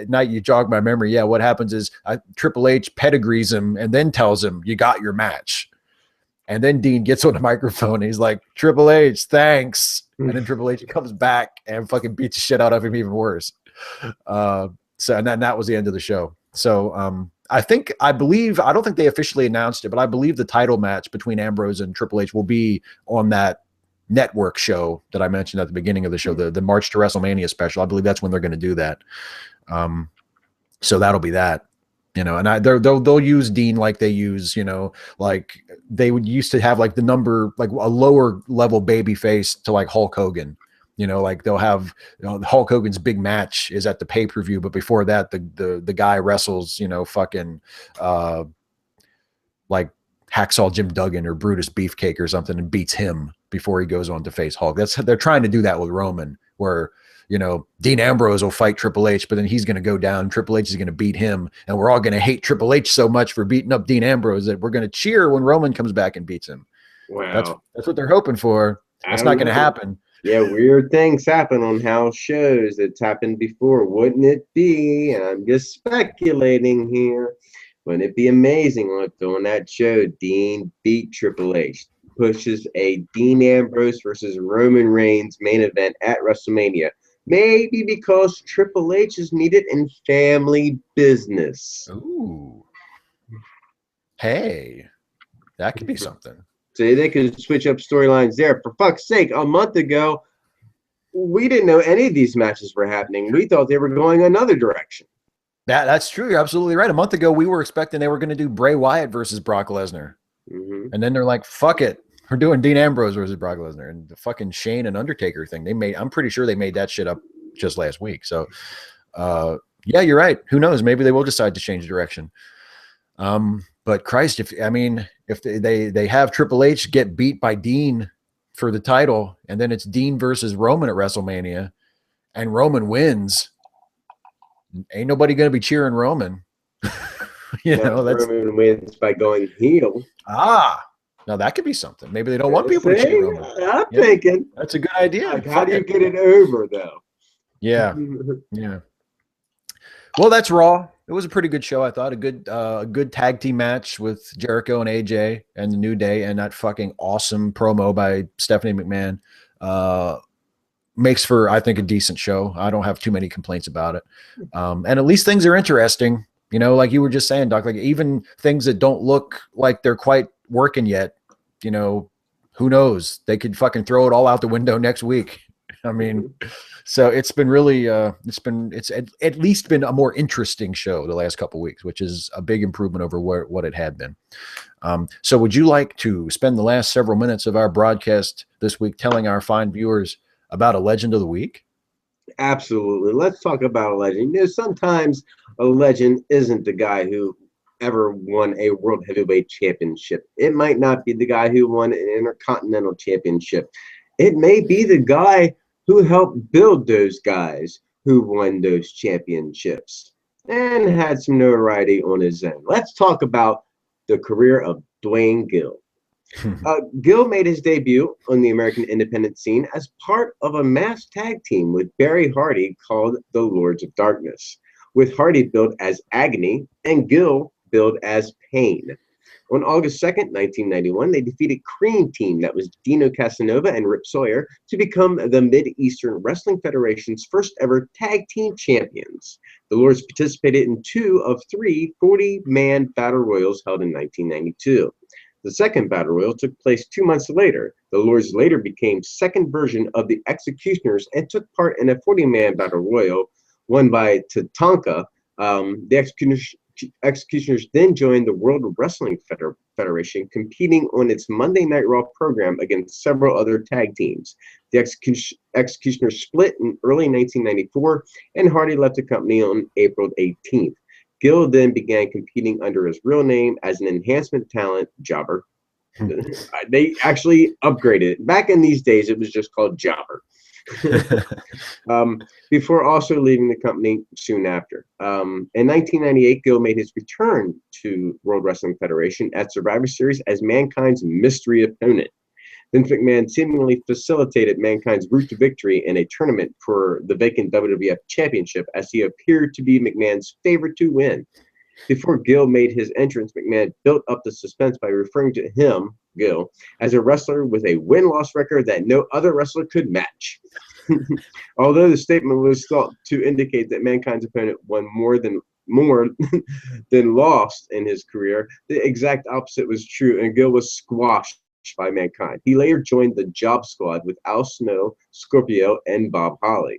now you jog my memory. Yeah, what happens is Triple H pedigrees him and then tells him, you got your match. And then Dean gets on the microphone and he's like, Triple H, thanks. And then Triple H comes back and fucking beats the shit out of him even worse. And then that was the end of the show. So I don't think they officially announced it, but I believe the title match between Ambrose and Triple H will be on that network show that I mentioned at the beginning of the show, the March to WrestleMania special. I believe that's when they're going to do that. So that'll be that. You know, and they'll use Dean like they use, you know, like they would used to have like the number, like a lower level baby face to like Hulk Hogan. You know, like they'll have, you know, Hulk Hogan's big match is at the pay-per-view, but before that, the guy wrestles, you know, fucking like Hacksaw Jim Duggan or Brutus Beefcake or something and beats him before he goes on to face Hulk. They're trying to do that with Roman, where, you know, Dean Ambrose will fight Triple H, but then he's going to go down. Triple H is going to beat him, and we're all going to hate Triple H so much for beating up Dean Ambrose that we're going to cheer when Roman comes back and beats him. Wow. That's what they're hoping for. That's not going to happen. Yeah, weird things happen on house shows. It's happened before. Wouldn't it be? I'm just speculating here. Wouldn't it be amazing if on that show Dean beat Triple H, pushes a Dean Ambrose versus Roman Reigns main event at WrestleMania? Maybe because Triple H is needed in family business. Ooh. Hey, that could be something. So they could switch up storylines there. For fuck's sake, a month ago, we didn't know any of these matches were happening. We thought they were going another direction. That's true. You're absolutely right. A month ago, we were expecting they were going to do Bray Wyatt versus Brock Lesnar. Mm-hmm. And then they're like, fuck it. We're doing Dean Ambrose versus Brock Lesnar, and the fucking Shane and Undertaker thing. I'm pretty sure they made that shit up just last week. So, yeah, you're right. Who knows? Maybe they will decide to change direction. But Christ, if they have Triple H get beat by Dean for the title, and then it's Dean versus Roman at WrestleMania, and Roman wins, ain't nobody going to be cheering Roman. Roman wins by going heel. Now that could be something. Maybe they don't want people to cheer Roman. I'm thinking that's a good idea. Like, how do you get it over, though? Yeah, yeah. Well, that's Raw. It was a pretty good show, I thought. A good tag team match with Jericho and AJ and the New Day, and that fucking awesome promo by Stephanie McMahon makes for, I think, a decent show. I don't have too many complaints about it. And at least things are interesting. You know, like you were just saying, Doc, like even things that don't look like they're quite working yet, you know, who knows? They could fucking throw it all out the window next week. I mean, so it's been really, it's at least been a more interesting show the last couple of weeks, which is a big improvement over what it had been. So would you like to spend the last several minutes of our broadcast this week telling our fine viewers about a legend of the week? Absolutely. Let's talk about a legend. You know, sometimes a legend isn't the guy who ever won a World Heavyweight Championship. It might not be the guy who won an Intercontinental Championship. It may be the guy who helped build those guys who won those championships and had some notoriety on his own. Let's talk about the career of Dwayne Gill. Gill made his debut on the American independent scene as part of a masked tag team with Barry Hardy called the Lords of Darkness, with Hardy billed as Agony and Gill billed as Pain. On August 2nd, 1991, they defeated Cream Team, that was Dino Casanova and Rip Sawyer, to become the Mid-Eastern Wrestling Federation's first ever tag team champions. The Lords participated in 2 of 3 40-man battle royals held in 1992. The second battle royal took place 2 months later. The Lords later became second version of the Executioners and took part in a 40-man battle royal won by Tatanka. The Executioners then joined the World Wrestling Federation, competing on its Monday Night Raw program against several other tag teams. The Executioners split in early 1994, and Hardy left the company on April 18th. Gill then began competing under his real name as an enhancement talent, Jobber. They actually upgraded it. Back in these days, it was just called Jobber. Before also leaving the company soon after. In 1998, Gill made his return to World Wrestling Federation at Survivor Series as Mankind's mystery opponent. Vince McMahon seemingly facilitated Mankind's route to victory in a tournament for the vacant WWF Championship, as he appeared to be McMahon's favorite to win. Before Gill made his entrance, McMahon built up the suspense by referring to him, Gill, as a wrestler with a win-loss record that no other wrestler could match. Although the statement was thought to indicate that Mankind's opponent won more than lost in his career, the exact opposite was true, and Gill was squashed by Mankind. He later joined the Job Squad with Al Snow, Scorpio, and Bob Holly.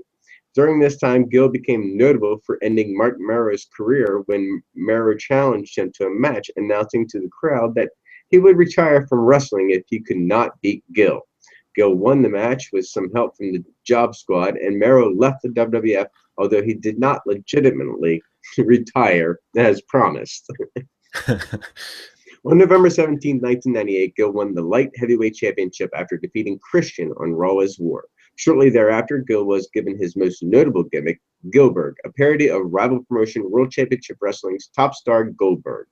During this time, Gill became notable for ending Mark Merrow's career when Merrow challenged him to a match, announcing to the crowd that he would retire from wrestling if he could not beat Gill. Gill won the match with some help from the Job Squad, and Merrow left the WWF, although he did not legitimately retire as promised. On November 17, 1998, Gill won the Light Heavyweight Championship after defeating Christian on Raw is War. Shortly thereafter, Gill was given his most notable gimmick, Gillberg, a parody of rival promotion World Championship Wrestling's top star Goldberg.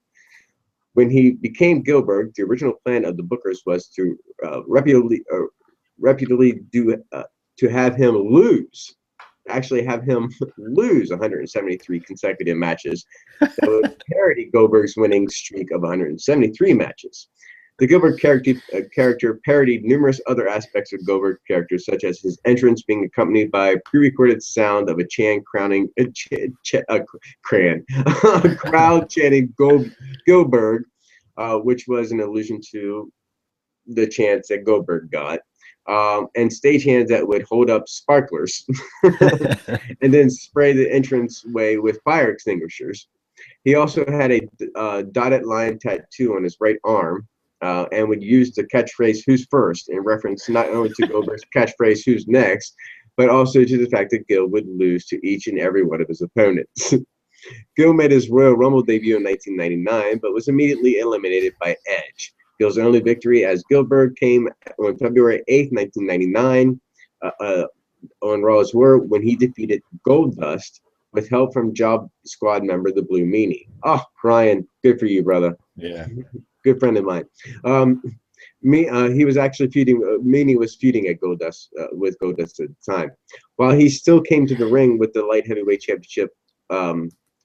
When he became Gillberg, the original plan of the bookers was to reputably have him lose 173 consecutive matches that would parody Goldberg's winning streak of 173 matches. The Goldberg character parodied numerous other aspects of Goldberg's character, such as his entrance being accompanied by a pre-recorded sound of a crowd chanting Goldberg, which was an allusion to the chants that Goldberg got. And stagehands that would hold up sparklers and then spray the entranceway with fire extinguishers. He also had a dotted line tattoo on his right arm and would use the catchphrase "Who's first?" in reference not only to Goldberg's catchphrase "Who's next?" but also to the fact that Gill would lose to each and every one of his opponents. Gill made his Royal Rumble debut in 1999, but was immediately eliminated by Edge. Gill's only victory as Gillberg came on February 8, 1999, on Raw's War when he defeated Goldust with help from Job Squad member the Blue Meanie. Oh, Ryan, good for you, brother. Yeah, good friend of mine. He was actually feuding. Meanie was feuding at Goldust with Goldust at the time, while he still came to the ring with the light heavyweight championship.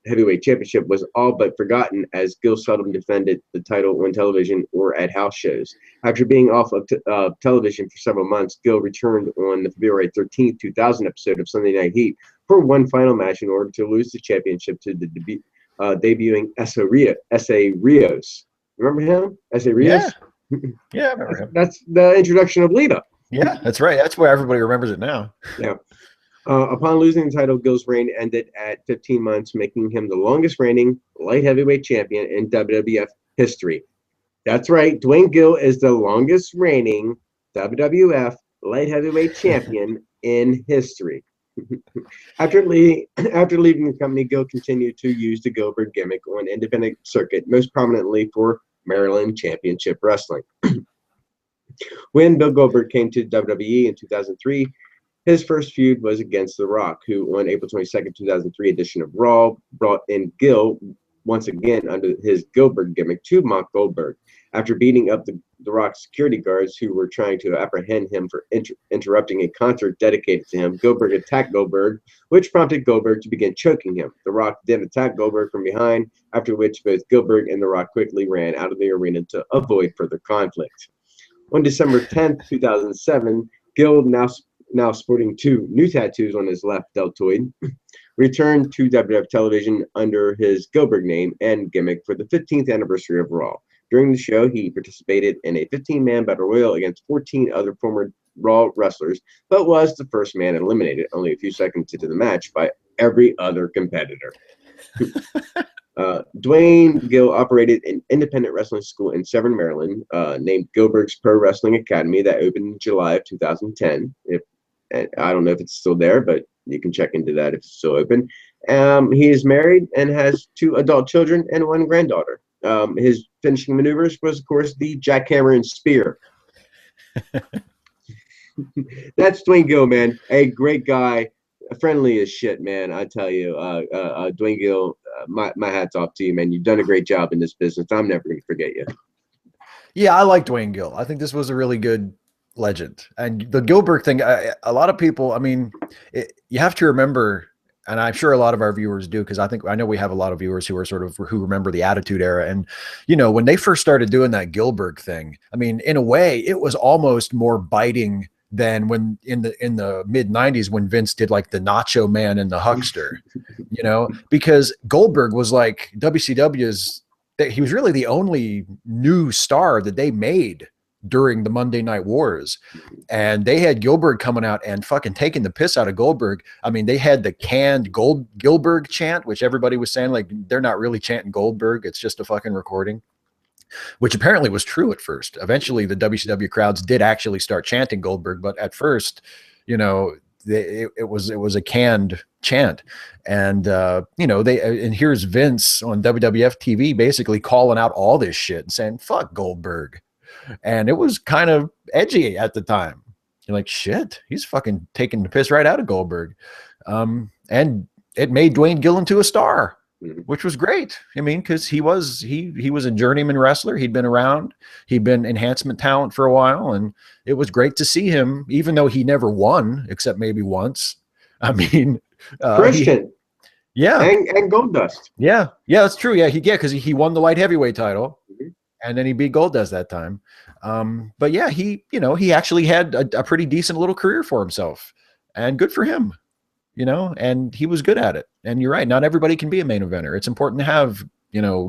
Heavyweight championship was all but forgotten as Gill seldom defended the title on television or at house shows. After being off of television for several months, Gill returned on the February 13th, 2000 episode of Sunday Night Heat for one final match in order to lose the championship to the debuting S.A. Rios. Remember him? S.A. Rios? Yeah, I remember him. That's the introduction of Lita. Yeah, that's right. That's why everybody remembers it now. Yeah. Upon losing the title, Gill's reign ended at 15 months, making him the longest reigning light heavyweight champion in WWF history. That's right. Dwayne Gill is the longest reigning WWF light heavyweight champion in history. After leaving the company, Gill continued to use the Goldberg gimmick on independent circuit, most prominently for Maryland Championship Wrestling. When Bill Goldberg came to WWE in 2003, his first feud was against The Rock, who on April 22nd, 2003 edition of Raw brought in Gill once again under his Goldberg gimmick to mock Goldberg. After beating up the Rock's security guards who were trying to apprehend him for interrupting a concert dedicated to him, Goldberg attacked Goldberg, which prompted Goldberg to begin choking him. The Rock then attacked Goldberg from behind, after which both Goldberg and The Rock quickly ran out of the arena to avoid further conflict. On December 10th, 2007, Gill, now sporting two new tattoos on his left deltoid, returned to WWF television under his Goldberg name and gimmick for the 15th anniversary of Raw. During the show, he participated in a 15-man battle royal against 14 other former Raw wrestlers, but was the first man eliminated only a few seconds into the match by every other competitor. Dwayne Gill operated an independent wrestling school in Severn, Maryland, named Goldberg's Pro Wrestling Academy, that opened in July of 2010. I don't know if it's still there, but you can check into that if it's still open. He is married and has 2 adult children and 1 granddaughter. His finishing maneuvers was, of course, the jackhammer and spear. That's Dwayne Gill, man. A great guy, friendly as shit, man. I tell you, Dwayne Gill, my hat's off to you, man. You've done a great job in this business. I'm never going to forget you. Yeah, I like Dwayne Gill. I think this was a really good legend. And the Goldberg thing, a lot of people, I mean, you have to remember, and I'm sure a lot of our viewers do, because I know we have a lot of viewers who are who remember the Attitude Era. And, you know, when they first started doing that Goldberg thing, I mean, in a way, it was almost more biting than when in the mid 90s, when Vince did like the Nacho Man and the Huckster, you know, because Goldberg was like WCW's, he was really the only new star that they made during the Monday Night Wars. And they had Gilbert coming out and fucking taking the piss out of Goldberg. I mean, they had the canned Gilbert chant, which everybody was saying, like, they're not really chanting Goldberg. It's just a fucking recording, which apparently was true at first. Eventually, the WCW crowds did actually start chanting Goldberg, but at first, you know, it was a canned chant. And and here's Vince on WWF TV basically calling out all this shit and saying, fuck Goldberg. And it was kind of edgy at the time. You're like, shit, he's fucking taking the piss right out of Goldberg. And it made Dwayne Gill into a star, which was great. I mean, because he was a journeyman wrestler. He'd been around. He'd been enhancement talent for a while, and it was great to see him, even though he never won, except maybe once. I mean, Christian. Yeah. And Goldust. Yeah, that's true. Yeah, because he won the light heavyweight title, and then he beat Goldust that time. But yeah, he actually had a pretty decent little career for himself, and good for him, and he was good at it. And you're right, not everybody can be a main eventer. It's important to have,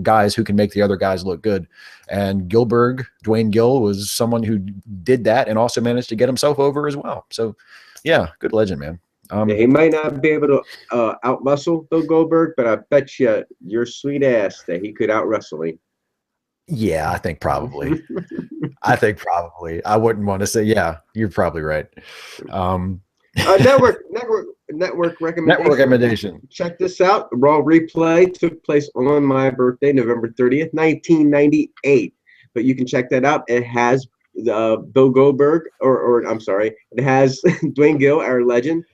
guys who can make the other guys look good. And Dwayne Gill was someone who did that and also managed to get himself over as well. So yeah, good legend, man. Yeah, he might not be able to out muscle Bill Goldberg, but I bet you your sweet ass that he could out wrestle him. Yeah, I think probably. I wouldn't want to say, yeah, you're probably right. Network recommendation. Network recommendation. Check this out. Raw replay took place on my birthday, November 30th, 1998. But you can check that out. It has Bill Goldberg, or I'm sorry, it has Dwayne Gill, our legend,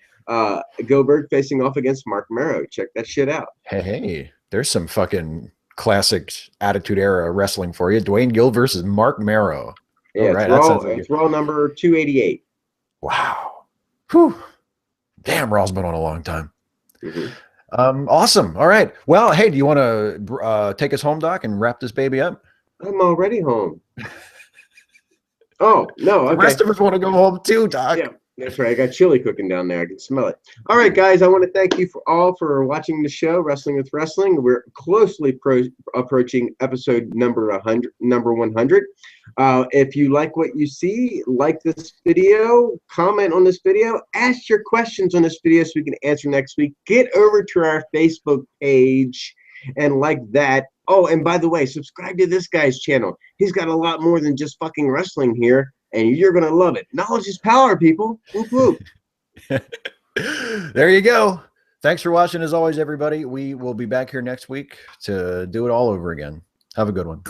Goldberg facing off against Mark Marrow. Check that shit out. Hey, there's some fucking classic Attitude Era wrestling for you. Dwayne Gill versus Mark Marrow. Yeah, it's Raw number 288. Wow. Whew. Damn, Raw's been on a long time. Awesome. All right. Well, hey, do you want to take us home, Doc, and wrap this baby up? I'm already home. Oh, no. Okay. The rest of us want to go home too, Doc. Yeah, that's right. I got chili cooking down there. I can smell it. All right, guys. I want to thank you for watching the show, Wrestling with Wrestling. We're closely approaching episode number 100. If you like what you see, like this video, comment on this video, ask your questions on this video so we can answer next week. Get over to our Facebook page and like that. Oh, and by the way, subscribe to this guy's channel. He's got a lot more than just fucking wrestling here, and you're going to love it. Knowledge is power, people. Whoop, whoop. There you go. Thanks for watching, as always, everybody. We will be back here next week to do it all over again. Have a good one.